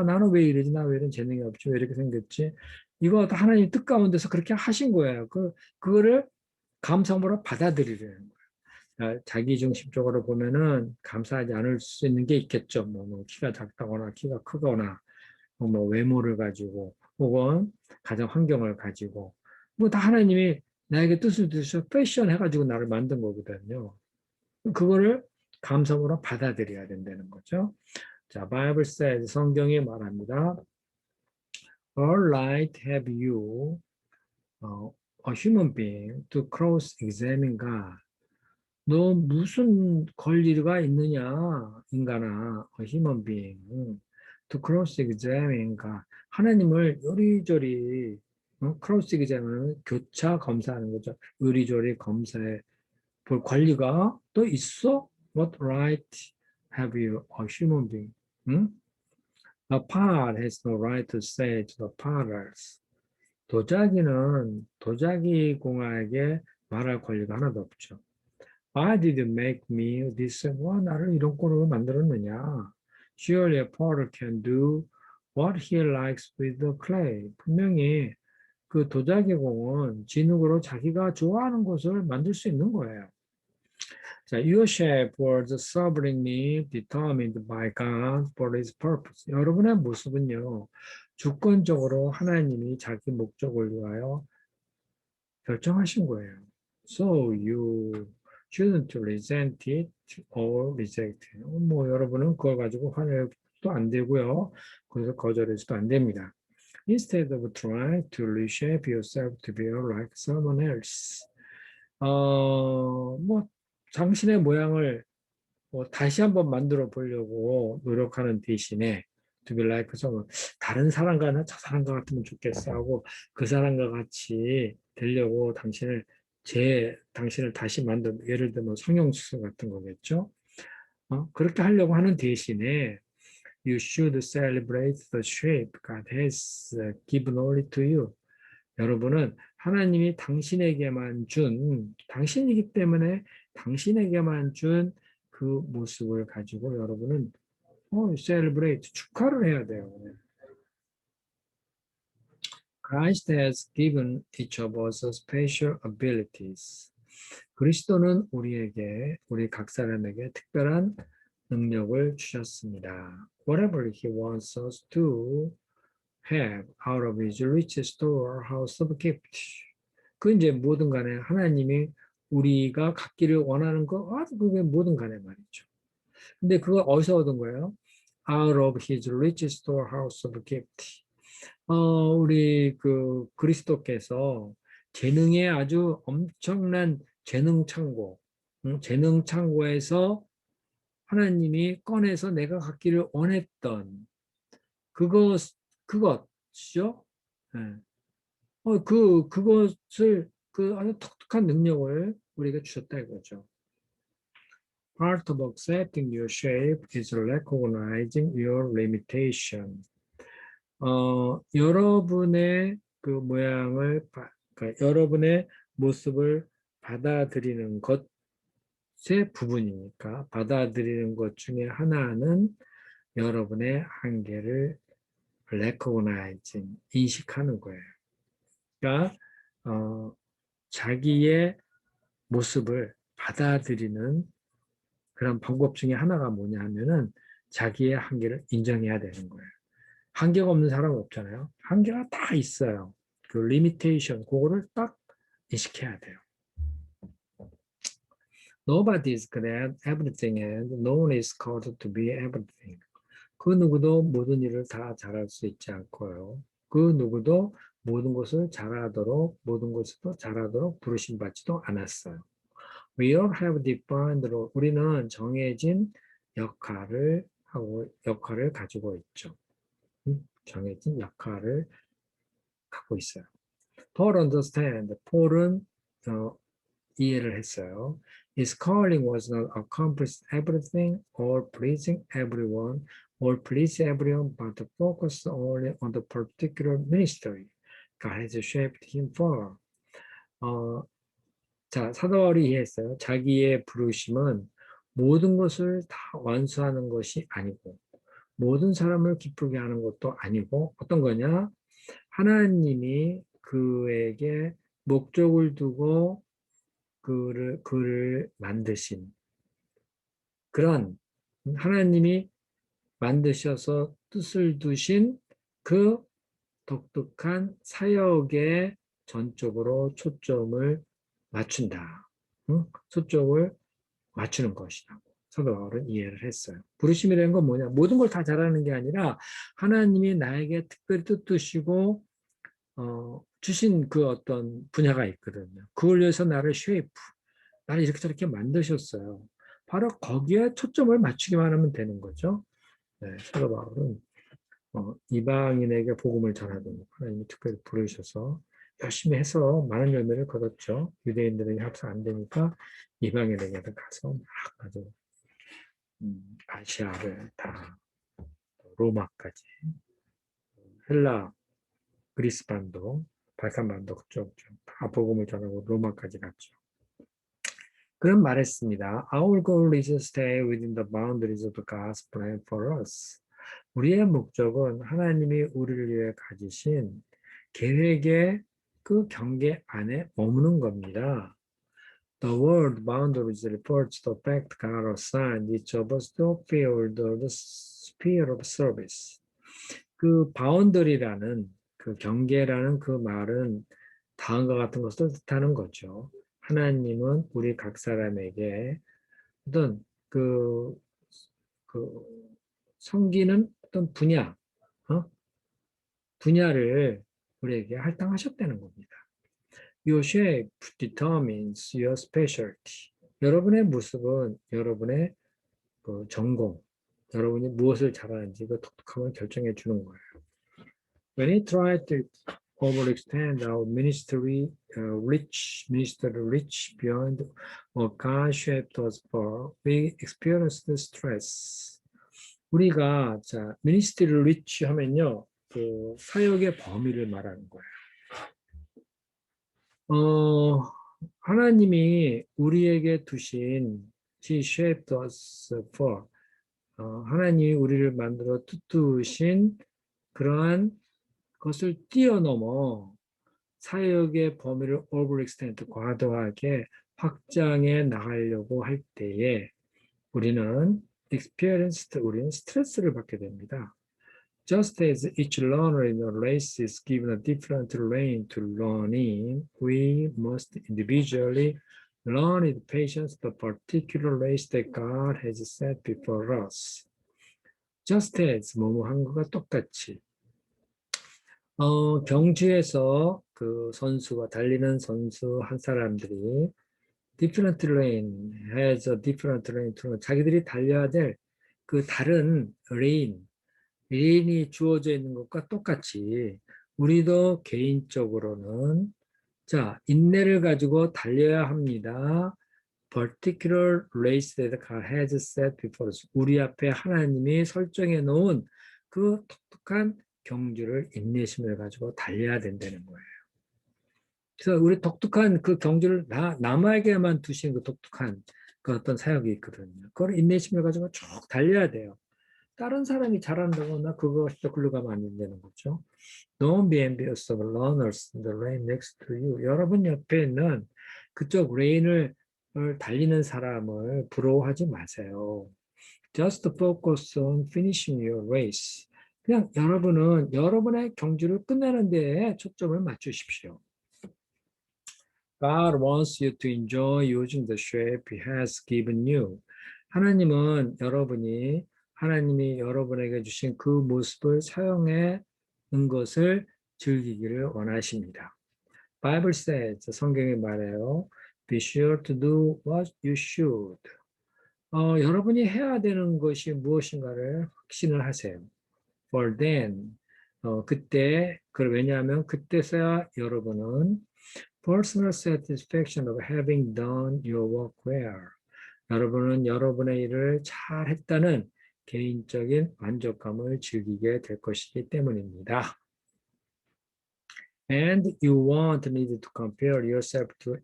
나는 왜 이러지? 나 왜 이런 재능이 없지? 왜 이렇게 생겼지? 이거 다 하나님 뜻 가운데서 그렇게 하신 거예요. 그거를 감사함으로 받아들이려는 거예요. 자기중심적으로 보면은 감사하지 않을 수 있는 게 있겠죠. 뭐 키가 작다거나 키가 크거나 뭐 외모를 가지고 혹은 가정 환경을 가지고 뭐 다 하나님이 나에게 뜻을 주셔 패션 해가지고 나를 만든 거거든요. 그거를 감사함으로 받아들여야 된다는 거죠. 자, Bible says, 성경이 말합니다. All right have you a human being to cross-examine God. 너 무슨 권리가 있느냐, 인간아, a human being, to cross-examine God. 하나님을 요리조리, cross-examine은 교차 검사하는 거죠. 요리조리 검사해 볼 권리가 또 있어? What right have you, a human being? 응? The pot has no right to say to the potters. 도자기 공학에 말할 권리가 하나도 없죠. Why did you make me this? 와, 나를 이런 꼴로 만들었느냐? Surely a potter can do what he likes with the clay. 분명히 그 도자기 공은 진흙으로 자기가 좋아하는 것을 만들 수 있는 거예요. 자, your shape was sovereignly determined by God for his purpose. 여러분의 모습은요, 주권적으로 하나님이 자기 목적을 위하여 결정하신 거예요. So you shouldn't resent it or reject it. 뭐 여러분은 그걸 가지고 화내도 안 되고요. 그래서 거절해서도 안 됩니다. Instead of trying to reshape yourself to be like someone else. 뭐 당신의 모양을 다시 한번 만들어 보려고 노력하는 대신에 to be like someone, 다른 사람과 저 사람과 같으면 좋겠어 하고 그 사람과 같이 되려고 당신을 다시 만든, 예를 들면 성형수술 같은 거겠죠. 그렇게 하려고 하는 대신에 you should celebrate the shape God has given only to you. 여러분은 하나님이 당신이기 때문에 당신에게만 준 그 모습을 가지고 여러분은 celebrate, 축하를 해야 돼요. Christ has given each of us special abilities. 그리스도는 우리 각 사람에게 특별한 능력을 주셨습니다. Whatever he wants us to have out of his rich storehouse of gift. 그 이제 뭐든 간에 하나님이 우리가 갖기를 원하는 그게 뭐든 간에 말이죠. 근데 그거 어디서 얻은 거예요? Out of his rich storehouse of gift. 우리 그리스도께서 재능의 아주 엄청난 재능 창고, 재능 창고에서 하나님이 꺼내서 내가 갖기를 원했던 그것이죠. 예. 그것을 아주 독특한 능력을 우리에게 주셨다 이거죠. Part of accepting your shape is recognizing your limitation. 여러분의 그 모양을, 그러니까 여러분의 모습을 받아들이는 것의 부분이니까 받아들이는 것 중에 하나는 여러분의 한계를 recognizing, 인식하는 거예요. 그러니까 자기의 모습을 받아들이는 그런 방법 중에 하나가 뭐냐 하면은 자기의 한계를 인정해야 되는 거예요. 한계가 없는 사람은 없잖아요. 한계가 다 있어요. 그 리미테이션, 그거를 딱 인식해야 돼요. Nobody is good at everything and no one is called to be everything. 그 누구도 모든 일을 다 잘할 수 있지 않고요. 그 누구도 모든 것을 모든 것을 잘하도록 부르심 받지도 않았어요. We all have defined role. 우리는 정해진 역할을 가지고 있죠. 정해진 역할을 갖고 있어요. Paul understand. 폴은 이해를 했어요. His calling was not accomplish everything or pleasing everyone or please everyone, but to focus only on the particular ministry God has shaped him for. 자, 사도 바울이 이해했어요. 자기의 부르심은 모든 것을 다 완수하는 것이 아니고 모든 사람을 기쁘게 하는 것도 아니고 어떤 거냐? 하나님이 그에게 목적을 두고 그를 만드신 그런 하나님이 만드셔서 뜻을 두신 그 독특한 사역에 전적으로 초점을 맞춘다. 초점을 맞추는 것이라고 사도 바울은 이해를 했어요. 부르심이라는 건 뭐냐? 모든 걸 다 잘하는 게 아니라 하나님이 나에게 특별히 뜻두시고 주신 그 어떤 분야가 있거든요. 그걸 위해서 나를 이렇게 저렇게 만드셨어요. 바로 거기에 초점을 맞추기만 하면 되는 거죠. 네, 사도 바울은 이방인에게 복음을 전하도록 하나님이 특별히 부르셔서 열심히 해서 많은 열매를 거뒀죠. 유대인들에게 합사 안 되니까 이방인에게도 가서 막 아주 아시아를 다 로마까지 헬라, 그리스반도 발칸반도 그쪽 다 복음을 전하고 로마까지 갔죠. 그런 말했습니다. Our goal is to stay within the boundaries of the gospel and for us. 우리의 목적은 하나님이 우리를 위해 가지신 계획의 그 경계 안에 머무는 겁니다. The word boundaries reports the fact God assigned each of us to fill the sphere of service. 그 바운더리라는 그 경계라는 그 말은 다음과 같은 것을 뜻하는 거죠. 하나님은 우리 각 사람에게 어떤 그 섬기는 어떤 분야를 우리에게 할당하셨다는 겁니다. Your shape determines your specialty. 여러분의 모습은 여러분의 그 전공, 여러분이 무엇을 잘하는지 그 독특함을 결정해 주는 거예요. When we try to overextend our ministry reach beyond what God shaped us for, we experience the stress. 우리가 ministry reach 하면요, 그 사역의 범위를 말하는 거예요. 하나님이 우리에게 두신 He shaped us for 하나님이 우리를 만들어 두신 그러한 것을 뛰어넘어 사역의 범위를 overextend, 과도하게 확장해 나가려고 할 때에 우리는 우리는 스트레스를 받게 됩니다. Just as each learner in a race is given a different lane to learn in, we must individually learn with patience the particular race that God has set before us. Just as 뭐뭐한 것과 똑같이 경주에서 그 선수와 달리는 선수 한 사람들이 different lane has a different lane to 자기들이 달려야 될 그 다른 레인이 주어져 있는 것과 똑같이 우리도 개인적으로는 인내를 가지고 달려야 합니다. Particular race that God has set before us. 우리 앞에 하나님이 설정해 놓은 그 독특한 경주를 인내심을 가지고 달려야 된다는 거예요. 그래서 우리 독특한 그 경주를 남에게만 두신 그 독특한 그 어떤 사역이 있거든요. 그걸 인내심을 가지고 쭉 달려야 돼요. 다른 사람이 잘한다거나 그거 글로 가면 안 된다는 거죠. Don't be envious of learners in the lane next to you. 여러분 옆에 있는 그쪽 레인을 달리는 사람을 부러워하지 마세요. Just focus on finishing your race. 그냥 여러분은 여러분의 경주를 끝내는 데에 초점을 맞추십시오. God wants you to enjoy using the shape He has given you. 하나님이 여러분에게 주신 그 모습을 사용해 는 것을 즐기기를 원하십니다. Bible says, 성경이 말해요. Be sure to do what you should. 여러분이 해야 되는 것이 무엇인가를 확신을 하세요. For then, 왜냐하면 그때서야 여러분은 personal satisfaction of having done your work well. 여러분은 여러분의 일을 잘 했다는 개인적인 만족감을 즐기게 될 것이기 때문입니다. And you won't need to compare yourself to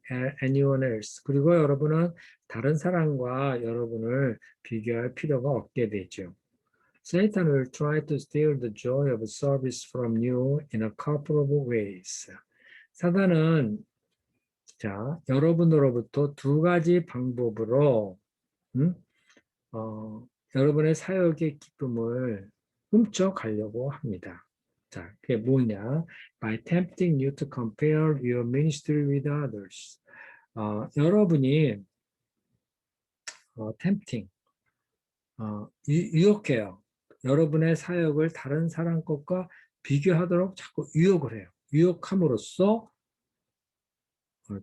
anyone else. 그리고 여러분은 다른 사람과 여러분을 비교할 필요가 없게 되죠. Satan will try to steal the joy of service from you in a couple of ways. 사단은 여러분으로부터 두 가지 방법으로 여러분의 사역의 기쁨을 훔쳐가려고 합니다. 그게 뭐냐? By tempting you to compare your ministry with others. 여러분이 tempting, 유혹해요. 여러분의 사역을 다른 사람 것과 비교하도록 자꾸 유혹을 해요. 유혹함으로써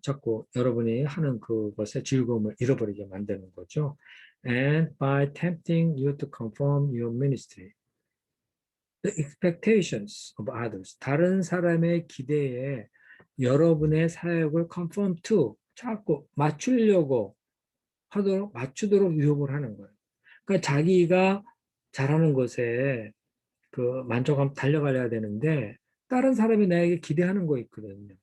자꾸 여러분이 하는 그것의 즐거움을 잃어버리게 만드는 거죠. And by tempting you to conform your ministry, the expectations of others, 다른 사람의 기대에 여러분의 사역을 conform to, 자꾸 맞추도록 유혹을 하는 거예요. 그러니까 자기가 잘하는 것에 그 만족감 달려가야 되는데 다른 사람이 나에게 기대하는 거 있거든요.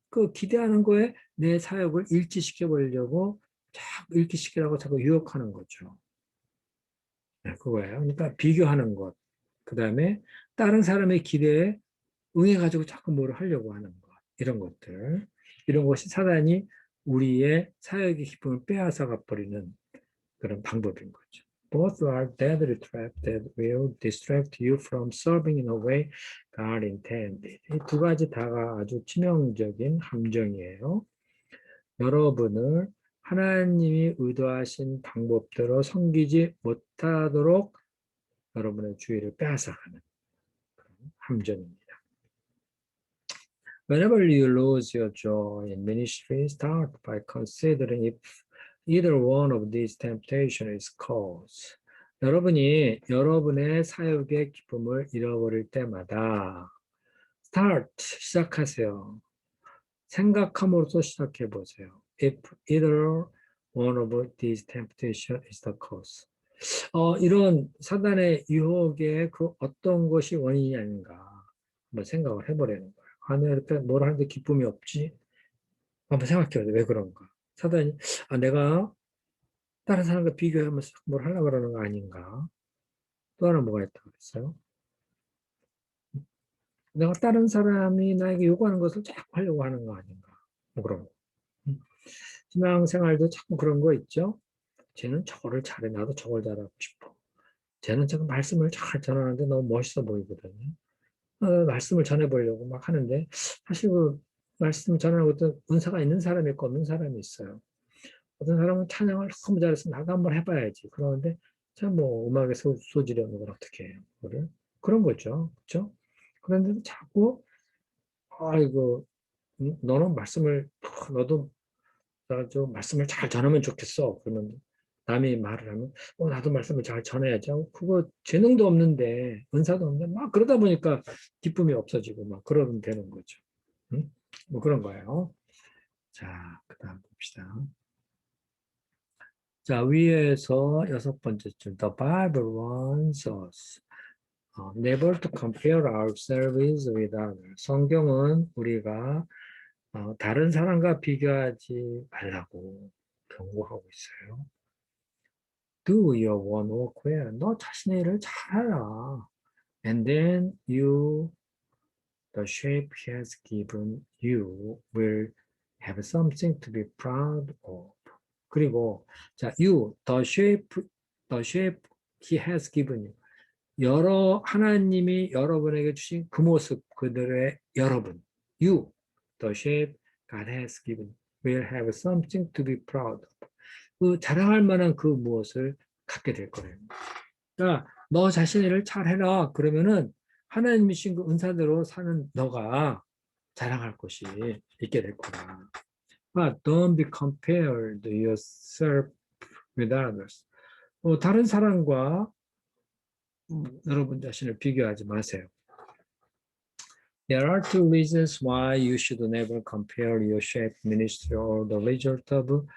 그 기대하는 거에 내 사역을 일치시켜 보려고 자꾸 일치시키라고 자꾸 유혹하는 거죠. 네, 그거예요. 그러니까 비교하는 것. 그 다음에 다른 사람의 기대에 응해가지고 자꾸 뭘 하려고 하는 것. 이런 것들. 이런 것이 사단이 우리의 사역의 기쁨을 빼앗아가 버리는 그런 방법인 거죠. Both are deadly traps that will distract you from serving in a way God intended. 이 두 가지 다가 아주 치명적인 함정이에요. 여러분을 하나님이 의도하신 방법대로 섬기지 못하도록 여러분의 주의를 빼앗아가는 함정입니다. Whenever you lose your joy in ministry, start by considering if either one of these temptations is cause. 여러분이 여러분의 사역의 기쁨을 잃어버릴 때마다 start, 시작하세요. 생각함으로써 시작해 보세요. If either one of these temptations is the cause. 이런 사단의 유혹의 그 어떤 것이 원인이 아닌가 한번 생각을 해보려는 거예요. 아, 내가 이렇게 뭘 하는데 기쁨이 없지? 한번 생각해야 돼. 왜 그런가? 사단이, 내가 다른 사람과 비교하면서 뭘 하려고 그러는 거 아닌가? 또 하나 뭐가 있다고 그랬어요? 내가 다른 사람이 나에게 요구하는 것을 자꾸 하려고 하는 거 아닌가? 뭐 그런 거. 신앙생활도 자꾸 그런 거 있죠? 쟤는 저거를 잘해. 나도 저걸 잘하고 싶어. 쟤는 지금 말씀을 잘 전하는데 너무 멋있어 보이거든요. 말씀을 전해보려고 막 하는데, 사실 그 말씀 전하는 것도 은사가 있는 사람이 있고 없는 사람이 있어요. 어떤 사람은 찬양을 너무 잘해서 나도 한번 해봐야지. 그러는데, 참 뭐 음악의 소질이 없는 건 어떻게 해요? 그거를? 그런 거죠. 그렇죠? 그런데 자꾸, 아이고, 너는 말씀을, 너도 나좀 말씀을 잘 전하면 좋겠어. 그러면 남이 말을 하면, 나도 말씀을 잘 전해야지. 그거 재능도 없는데, 은사도 없는데, 막 그러다 보니까 기쁨이 없어지고, 막 그러면 되는 거죠. 응? 뭐 그런 거예요. 자, 그 다음 봅시다. 자, 위에서 여섯 번째 줄, The Bible warns us never to compare ourselves with others. 성경은 우리가 다른 사람과 비교하지 말라고 경고하고 있어요. Do your own work well. 너 자신의 일을 잘하라. And then the shape he has given you will have something to be proud of. 그리고 자, the shape he has given you. 하나님이 여러분에게 주신 그 모습, 그들의 여러분. The shape God has given will have something to be proud of. 그 자랑할 만한 그 무엇을 갖게 될 거예요. 그러니까 너 자신을 잘해라. 그러면은 하나님이 주신 그 은사대로 사는 너가 자랑할 것이 있게 될 거다. But don't be compared yourself with others. 다른 사람과 여러분 자신을 비교하지 마세요. There are two reasons why you should never compare your shape ministry or the result of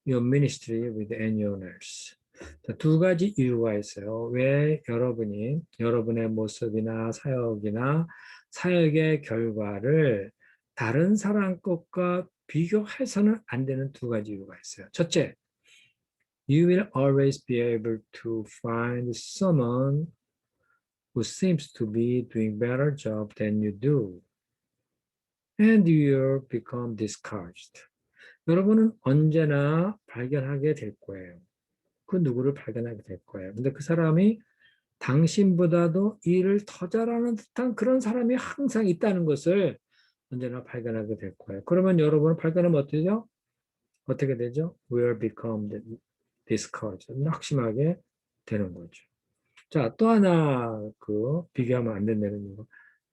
your ministry with anyone else. 두 가지 이유가 있어요. 왜 여러분이 여러분의 모습이나 사역이나 사역의 결과를 다른 사람 것과 비교해서는 안 되는 두 가지 이유가 있어요. 첫째, you will always be able to find someone who seems to be doing better job than you do. And you'll become discouraged. 여러분은 언제나 발견하게 될 거예요. 그 누구를 발견하게 될 거예요. 근데 그 사람이 당신보다도 일을 더 잘하는 듯한 그런 사람이 항상 있다는 것을 언제나 발견하게 될 거예요. 그러면 여러분은 발견하면 어떻게 되죠? Will become discouraged. 낙심하게 되는 거죠. 자, 또 하나 비교하면 안 된다는 이유.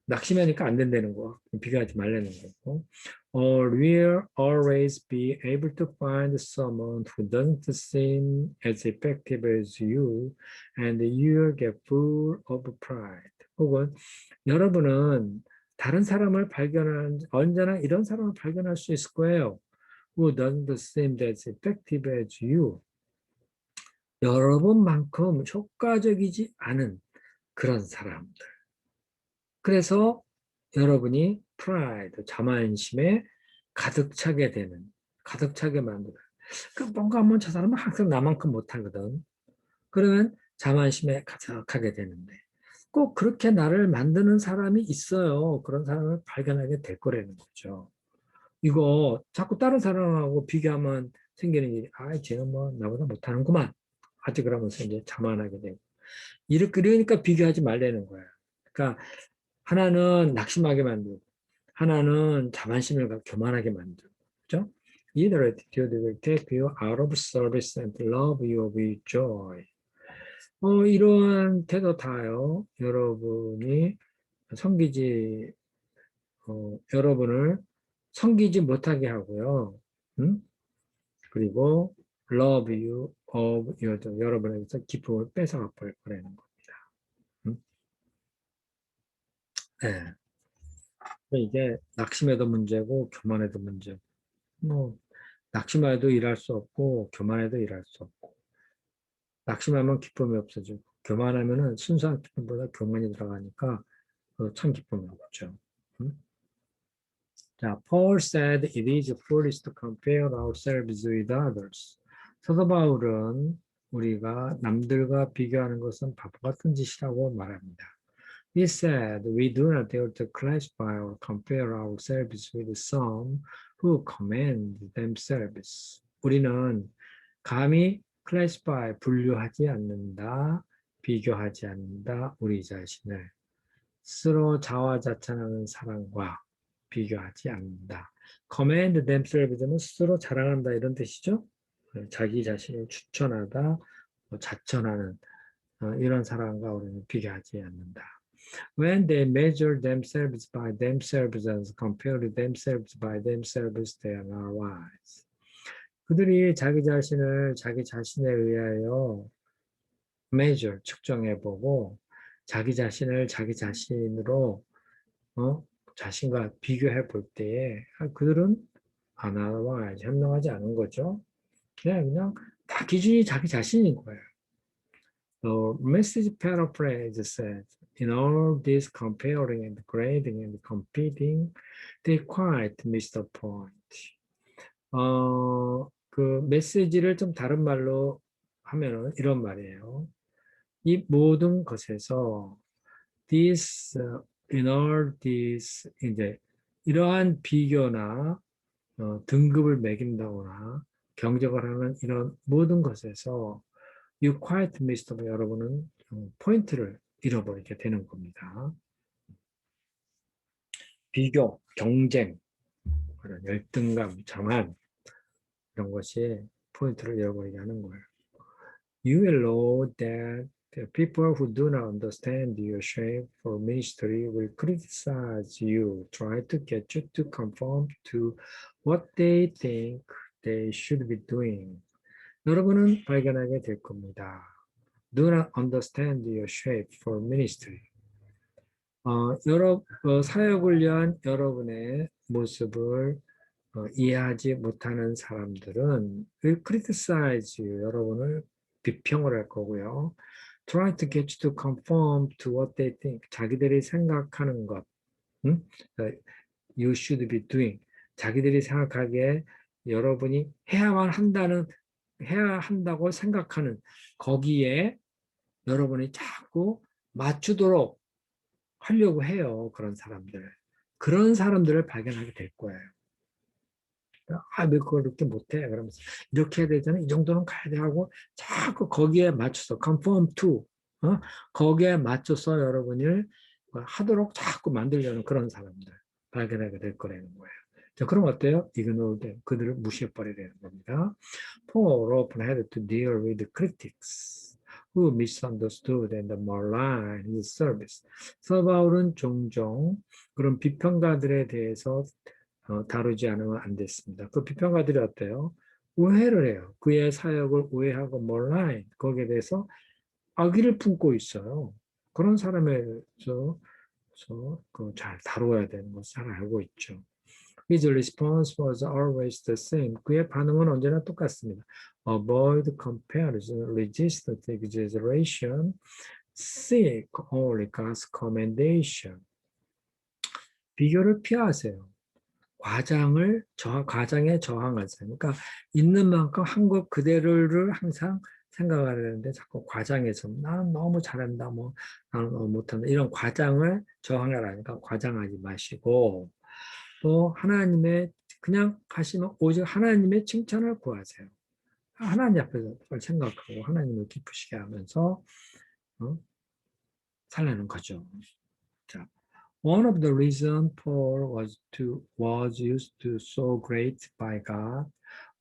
낙심하니까 안 된다는 거. 비교하지 말라는 거고. Or will always be able to find someone who doesn't seem as effective as you and you'll get full of pride. 혹은 여러분은 다른 사람을 언제나 이런 사람을 발견할 수 있을 거예요. Who doesn't seem as effective as you. 여러분만큼 효과적이지 않은 그런 사람들. 그래서 여러분이 pride, 자만심에 가득 차게 만들어요. 그 뭔가 한번 저 사람은 항상 나만큼 못하거든. 그러면 자만심에 가득하게 되는데 꼭 그렇게 나를 만드는 사람이 있어요. 그런 사람을 발견하게 될 거라는 거죠. 이거 자꾸 다른 사람하고 비교하면 생기는 일이, 쟤는 뭐 나보다 못하는구만. 아직 그러면서 이제 자만하게 되고. 이렇게 그러니까 비교하지 말라는 거야. 그러니까 하나는 낙심하게 만들고, 하나는 자만심을 교만하게 만들고, 그죠? Either attitude will take you out of service and love you with joy. 이러한 태도 다요. 여러분이 섬기지, 여러분을 섬기지 못하게 하고요. 음? 그리고 love you of your joy. 여러분에게서 기쁨을 뺏어가 버릴 거라는 겁니다. 음? 네. 이게 낙심에도 문제고 교만에도 문제고 뭐 낙심해도 일할 수 없고 교만해도 일할 수 없고 낙심하면 기쁨이 없어지고 교만하면은 순수한 기쁨보다 교만이 들어가니까 참 기쁨이 없죠. 음? 자, Paul said it is foolish to compare ourselves with others. 사도 바울은 우리가 남들과 비교하는 것은 바보 같은 짓이라고 말합니다. He said, we do not dare to classify or compare ourselves with some who commend themselves. 우리는 감히 classify, 분류하지 않는다, 비교하지 않는다, 우리 자신을 스스로 자화자찬하는 사람과 비교하지 않는다. commend themselves는 스스로 자랑한다 이런 뜻이죠. 자기 자신을 추천하다, 자천하는 이런 사람과 우리는 비교하지 않는다. When they measure themselves by themselves and compare themselves by themselves, they are not wise. 그들이 자기 자신을 자기 자신에 의하여 measure, 측정해보고 자기 자신을 자기 자신으로 자신과 비교해 볼 때에 그들은 하나와 현명하지 않은 거죠. 그냥 다 기준이 자기 자신인 거예요. The message paraphrase says, in all this comparing and grading and competing, they quite miss the point. 그 메시지를 좀 다른 말로 하면은 이런 말이에요. 이 모든 것에서 this, in all this, 이제 이러한 비교나 등급을 매긴다거나 경적을 하는 이런 모든 것에서 you quite missed 여러분은 포인트를 잃어버리게 되는 겁니다. 비교, 경쟁, 그런 열등감, 자만 이런 것이 포인트를 잃어버리게 하는 거예요. You will know that the people who do not understand your shape for ministry will criticize you, try to get you to conform to what they think they should be doing. 여러분은 발견하게 될 겁니다. Do not understand your shape for ministry. 사역을 위한 여러분의 모습을 이해하지 못하는 사람들은 will criticize you, 여러분을 비평을 할 거고요. Try to get you to conform to what they think. 자기들이 생각하는 것, you should be doing. 자기들이 생각하기에 여러분이 해야 한다고 생각하는 거기에 여러분이 자꾸 맞추도록 하려고 해요. 그런 사람들을 발견하게 될 거예요. 왜 그걸 이렇게 못해? 그러면서 이렇게 해야 되잖아. 이 정도는 가야 돼 하고 자꾸 거기에 맞춰서 conform to 거기에 맞춰서 여러분을 하도록 자꾸 만들려는 그런 사람들 발견하게 될 거라는 거예요. 자, 그럼 어때요? 이그노 그들을 무시해버리려는 겁니다. Paul often had to deal with critics who misunderstood and maligned his service. 서바울은 종종 그런 비평가들에 대해서 다루지 않으면 안 됐습니다. 그 비평가들이 어때요? 오해를 해요. 그의 사역을 오해하고 malign, 거기에 대해서 악의를 품고 있어요. 그런 사람에서 잘 다루어야 되는 것을 잘 알고 있죠. His response was always the same. 그의 반응은 언제나 똑같습니다. Avoid comparison, resist exaggeration, seek only God's commendation. 비교를 피하세요. 과장에 저항하세요. 그러니까 있는 만큼 한 것 그대로를 항상 생각하려는데 자꾸 과장해서 나는 너무 잘한다, 뭐 나는 너무 못한다 이런 과장을 저항하라니까 과장하지 마시고 또 하나님의 그냥 가시면 오직 하나님의 칭찬을 구하세요. 하나님 앞에서 그걸 생각하고 하나님을 기쁘시게 하면서 어? 살라는 거죠. 자, one of the reasons Paul was used to so great by God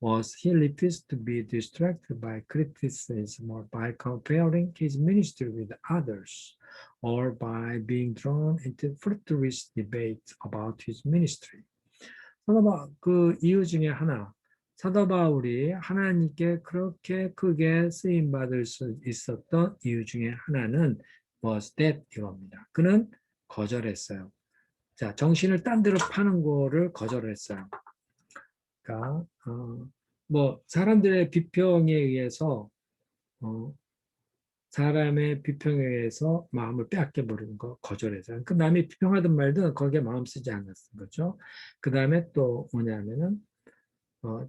was he refused to be distracted by criticism or by comparing his ministry with others or by being drawn into fruitless debate about his ministry. 그 이유 중에 하나, 사도 바울이 하나님께 그렇게 크게 쓰임 받을 수 있었던 이유 중에 하나는 was that 이겁니다. 그는 거절했어요. 자, 정신을 딴 데로 파는 거를 거절했어요. 그러니까 뭐 사람들의 비평에 의해서 사람의 비평에 의해서 마음을 빼앗겨 버리는 거 거절해서 그 남이 비평하든 말든 거기에 마음 쓰지 않았던 거죠. 그 다음에 또 뭐냐면은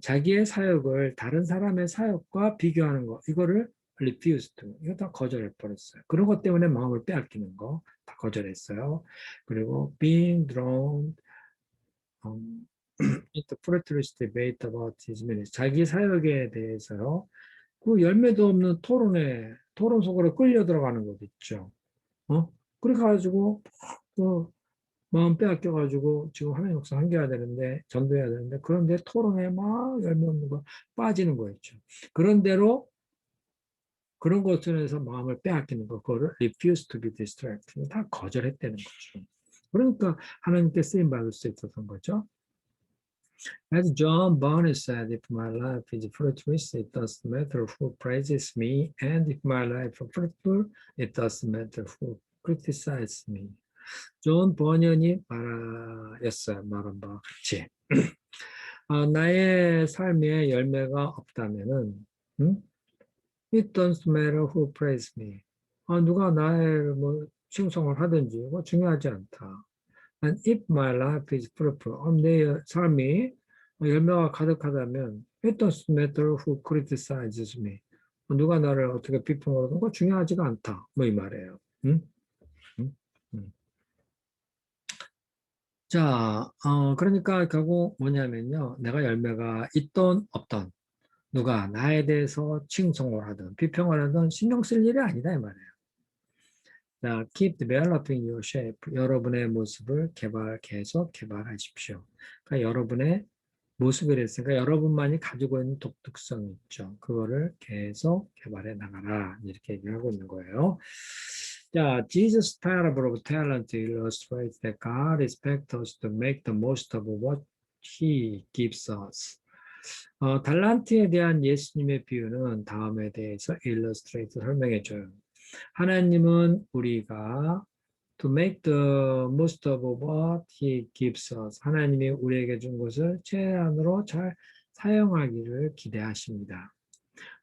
자기의 사역을 다른 사람의 사역과 비교하는 거 이거를 refused 이거 다 거절해 버렸어요. 그런 것 때문에 마음을 빼앗기는 거 다 거절했어요. 그리고 being drawn into fruitless debate about his ministry 자기 사역에 대해서요. 그 열매도 없는 토론 속으로 끌려 들어가는 것 있죠. 그래 가지고 그 마음 빼앗겨가지고 지금 하나님 역사 한겨야 되는데 전도해야 되는데 그런데 토론에 막 열매 없는 거 빠지는 거 있죠. 그런 대로 그런 것들에서 마음을 빼앗기는 거 그거를 refuse to be distracted 다 거절했다는 거죠. 그러니까 하나님께 쓰임 받을 수 있었던 거죠. As John Bonnet said, if my life is fruitless, it doesn't matter who praises me, and if my life is fruitful, it doesn't matter who criticizes me. 존 버년이 말한 바와 같이 나의 삶에 열매가 없다면은 it doesn't matter who praise me. 누가 나의 뭐 칭송을 하든지 뭐 중요하지 않다. And if my life is fruitful, 내 삶이 열매가 가득하다면 it doesn't matter who criticizes me. 누가 나를 어떻게 비평하든 거 중요하지가 않다. 뭐 이 말이에요. 응? 응? 응. 자, 그러니까 결국 뭐냐면요. 내가 열매가 있던 없던 누가 나에 대해서 칭송을 하든 비평을 하든 신경 쓸 일이 아니다 이 말이에요. 자, keep developing your shape. 여러분의 모습을 계속 개발하십시오. 그러니까 여러분의 모습에 대해서 그러니까 여러분만이 가지고 있는 독특성이 있죠. 그거를 계속 개발해 나가라. 이렇게 얘기하고 있는 거예요. 자, Jesus' parable of talent illustrates that God expects us to make the most of what He gives us. 달란트에 대한 예수님의 비유는 다음에 대해서 illustrate 설명해 줘요. 하나님은 우리가 to make the most of what He gives us. 하나님이 우리에게 준 것을 최대한으로 잘 사용하기를 기대하십니다.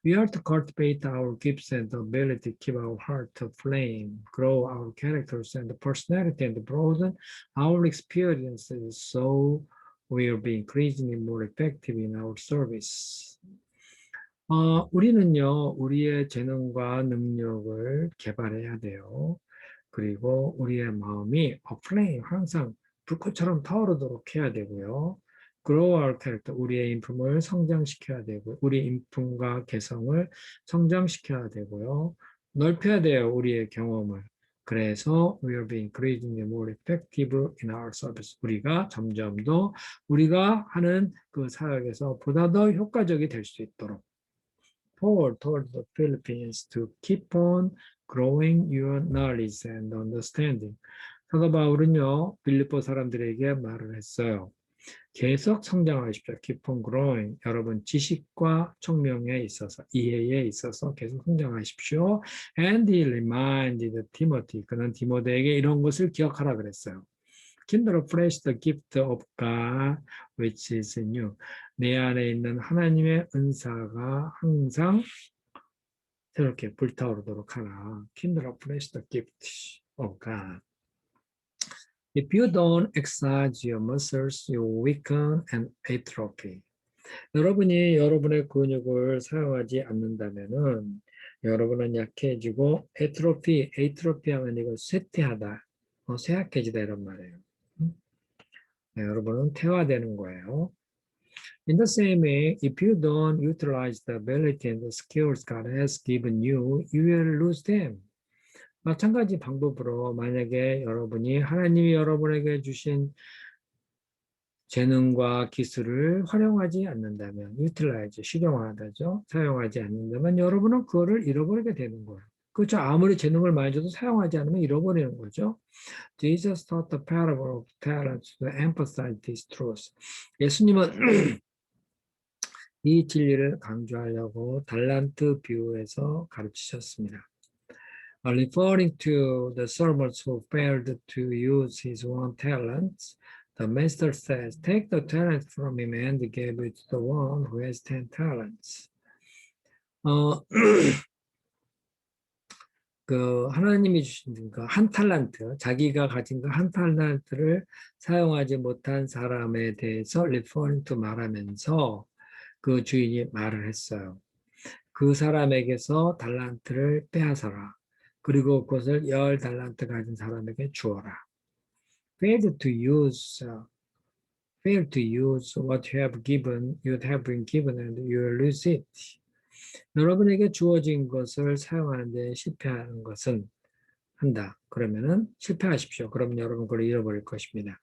We are to cultivate our gifts and ability, keep our heart aflame, grow our characters and personality, and broaden our experiences so we'll be increasingly more effective in our service. 우리는요, 우리의 재능과 능력을 개발해야 돼요. 그리고 우리의 마음이 플레임 항상 불꽃처럼 타오르도록 해야 되고요. grow our character, 우리의 인품을 성장시켜야 되고, 우리 인품과 개성을 성장시켜야 되고요. 넓혀야 돼요, 우리의 경험을. 그래서 we will be increasingly more effective in our service. 우리가 점점 더 우리가 하는 그 사역에서 보다 더 효과적이 될 수 있도록. Paul told the Philippines to keep on growing your knowledge and understanding. 사도 바울은요, 빌립보 사람들에게 말을 했어요. 계속 성장하십시오. Keep on growing. 여러분 지식과 청명에 있어서, 이해에 있어서 계속 성장하십시오. And he reminded Timothy. 그는 디모데에게 이런 것을 기억하라 그랬어요. Kindle afresh the gift of God which is in you. 내 안에 있는 하나님의 은사가 항상 새롭게 불타오르도록 하라. Kindle afresh the gift of God. If you don't exercise your muscles, you weaken and atrophy. 여러분이 여러분의 근육을 사용하지 않는다면은 여러분은 약해지고 에트로피 하면 이거 쇠퇴하다, 쇠약해지다 이런 말이에요. 네, 여러분은 퇴화되는 거예요. In the same way, if you don't utilize the ability and the skills God has given you, you will lose them. 마찬가지 방법으로 만약에 여러분이 하나님이 여러분에게 주신 재능과 기술을 활용하지 않는다면, utilize, 실용하다죠. 사용하지 않는다면 여러분은 그거를 잃어버리게 되는 거예요. 그렇죠. 아무리 재능을 많이 줘도 사용하지 않으면 잃어버리는 거죠. Jesus taught the parable of talents to emphasize this truth. 예수님은 이 진리를 강조하려고 달란트 비유에서 가르치셨습니다. Referring to the servant who failed to use his one talent, the master says, take the talent from him and give it to the one who has 10 talents. 그 하나님이 주신 그 한 탈란트, 자기가 가진 그 한 탈란트를 사용하지 못한 사람에 대해서 referring to 말하면서 그 주인이 말을 했어요. 그 사람에게서 달란트를 빼앗아라. 그리고 그것을 10달란트 가진 사람에게 주어라. Fail to use what you have been given and you will lose it. 여러분에게 주어진 것을 사용하는 데 실패하는 것은 한다. 그러면은 실패하십시오. 그럼 여러분 그걸 잃어버릴 것입니다.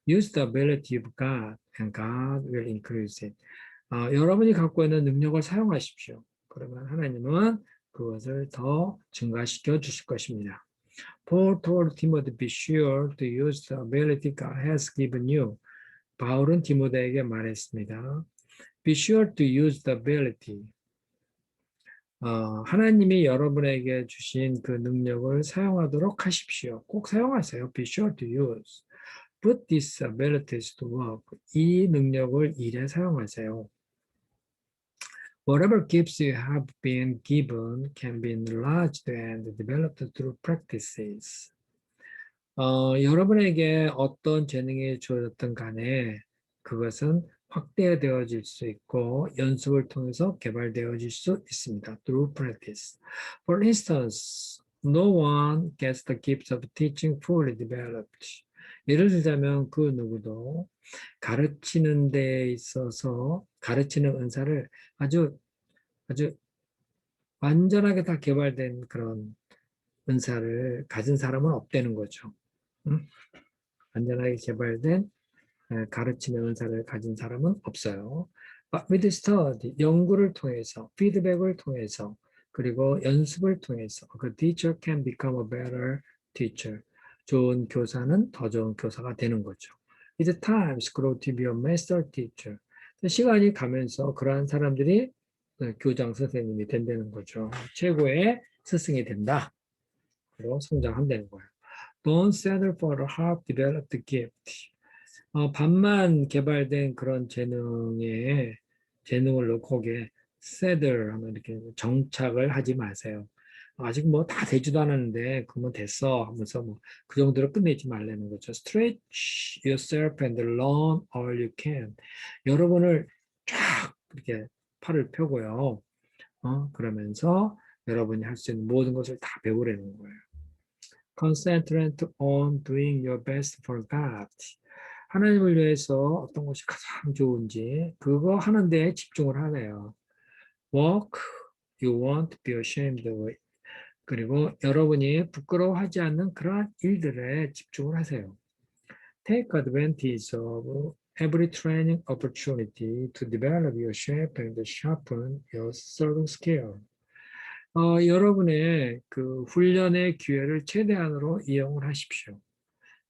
Use the ability of God and God will increase it. 여러분이 갖고 있는 능력을 사용하십시오. 그러면 하나님은 그것을 더 증가시켜 주실 것입니다. Paul told Timothy, be sure to use the ability God has given you. 바울은 디모데에게 말했습니다. Be sure to use the ability. 하나님이 여러분에게 주신 그 능력을 사용하도록 하십시오. 꼭 사용하세요. Be sure to use. Put these abilities to work. 이 능력을 일에 사용하세요. Whatever gifts you have been given can be enlarged and developed through practices. 여러분에게 어떤 재능이 주어졌든 간에 그것은 확대되어질 수 있고 연습을 통해서 개발되어질 수 있습니다. Through practice. For instance, no one gets the gift of teaching fully developed. 예를 들자면 그 누구도 가르치는 데 있어서 가르치는 은사를 아주 완전하게 다 개발된 그런 은사를 가진 사람은 없다는 거죠. 완전하게 개발된 가르치는 은사를 가진 사람은 없어요. But with study, 연구를 통해서, 피드백을 통해서, 그리고 연습을 통해서 그 teacher can become a better teacher. 좋은 교사는 더 좋은 교사가 되는 거죠. With times grow to be a master teacher. 시간이 가면서 그러한 사람들이 교장 선생님이 된다는 거죠. 최고의 스승이 된다. 그리고 성장한다는 거예요. Don't settle for a half-developed gift. 반만 개발된 그런 재능을 놓고 거기에 settle 하면 이렇게 정착을 하지 마세요. 아직 뭐 다 되지도 않았는데 그러면 됐어 하면서 뭐 그 정도로 끝내지 말라는 거죠. Stretch yourself and learn all you can. 여러분을 쫙 이렇게 팔을 펴고요. 그러면서 여러분이 할 수 있는 모든 것을 다 배우라는 거예요. Concentrate on doing your best for God. 하나님을 위해서 어떤 것이 가장 좋은지 그거 하는 데 집중을 하네요. Work you won't be ashamed of it. 그리고 여러분이 부끄러워하지 않는 그러한 일들에 집중을 하세요. Take advantage of every training opportunity to develop your shape and sharpen your serving skill. 여러분의 그 훈련의 기회를 최대한으로 이용을 하십시오.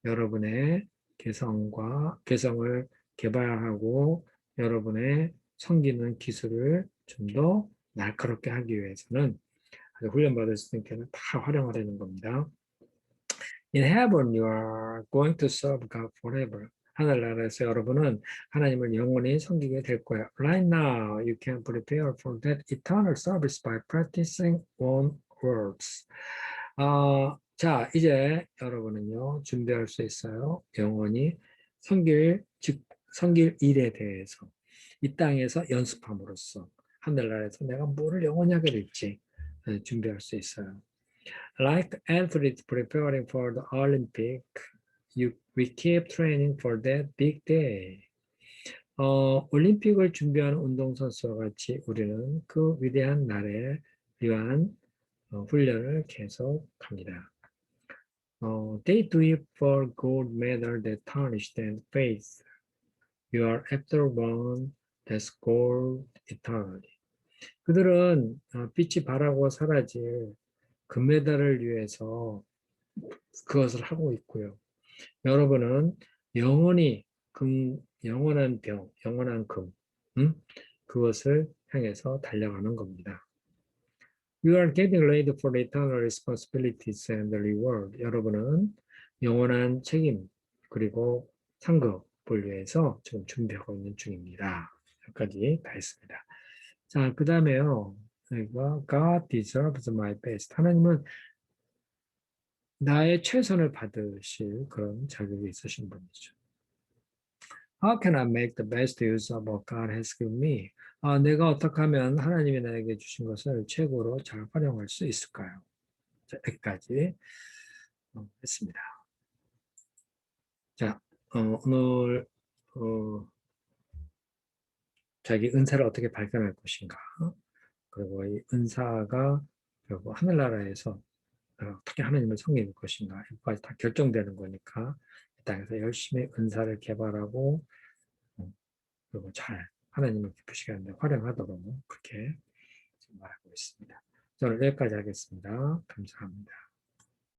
여러분의 개성을 개발하고 여러분의 섬기는 기술을 좀 더 날카롭게 하기 위해서는 훈련받을 때는 다 활용하려는 겁니다. In heaven, you are going to serve God forever. 하늘나라에서 여러분은 하나님을 영원히 섬기게 될 거예요. Right now, you can prepare for that eternal service by practicing one words. 자, 이제 여러분은요, 준비할 수 있어요. 영원히 성길 일에 대해서 이 땅에서 연습함으로써 하늘나라에서 내가 뭐를 영원히 하게 될지 준비할 수 있어요. Like athletes preparing for the Olympic, we keep training for that big day. 올림픽을 준비하는 운동선수와 같이 우리는 그 위대한 날에 위한 훈련을 계속합니다. They do it for gold medal that tarnished and fades. You are after one that's gold eternally. 그들은 빛이 바라고 사라질 금메달을 위해서 그것을 하고 있고요. 여러분은 영원히 영원한 영원한 음? 그것을 향해서 달려가는 겁니다. You are getting ready for the eternal responsibilities and the reward. 여러분은 영원한 책임 그리고 상급을 위해서 지금 준비하고 있는 중입니다. 여기까지 다 했습니다. 자, 그 다음에요. God deserves my best. 하나님은 나의 최선을 받으실 그런 자격이 있으신 분이죠. How can I make the best use of what God has given me? 내가 어떻게 하면 하나님이 나에게 주신 것을 최고로 잘 활용할 수 있을까요? 자, 여기까지 했습니다. 자, 오늘 자기 은사를 어떻게 발견할 것인가? 그리고 이 은사가 결국 하늘나라에서 어떻게 하나님을 섬길 것인가? 이것까지 다 결정되는 거니까 이 땅에서 열심히 은사를 개발하고 그리고 잘 하나님을 기쁘시게 하는데 활용하도록 그렇게 말하고 있습니다. 저는 여기까지 하겠습니다. 감사합니다.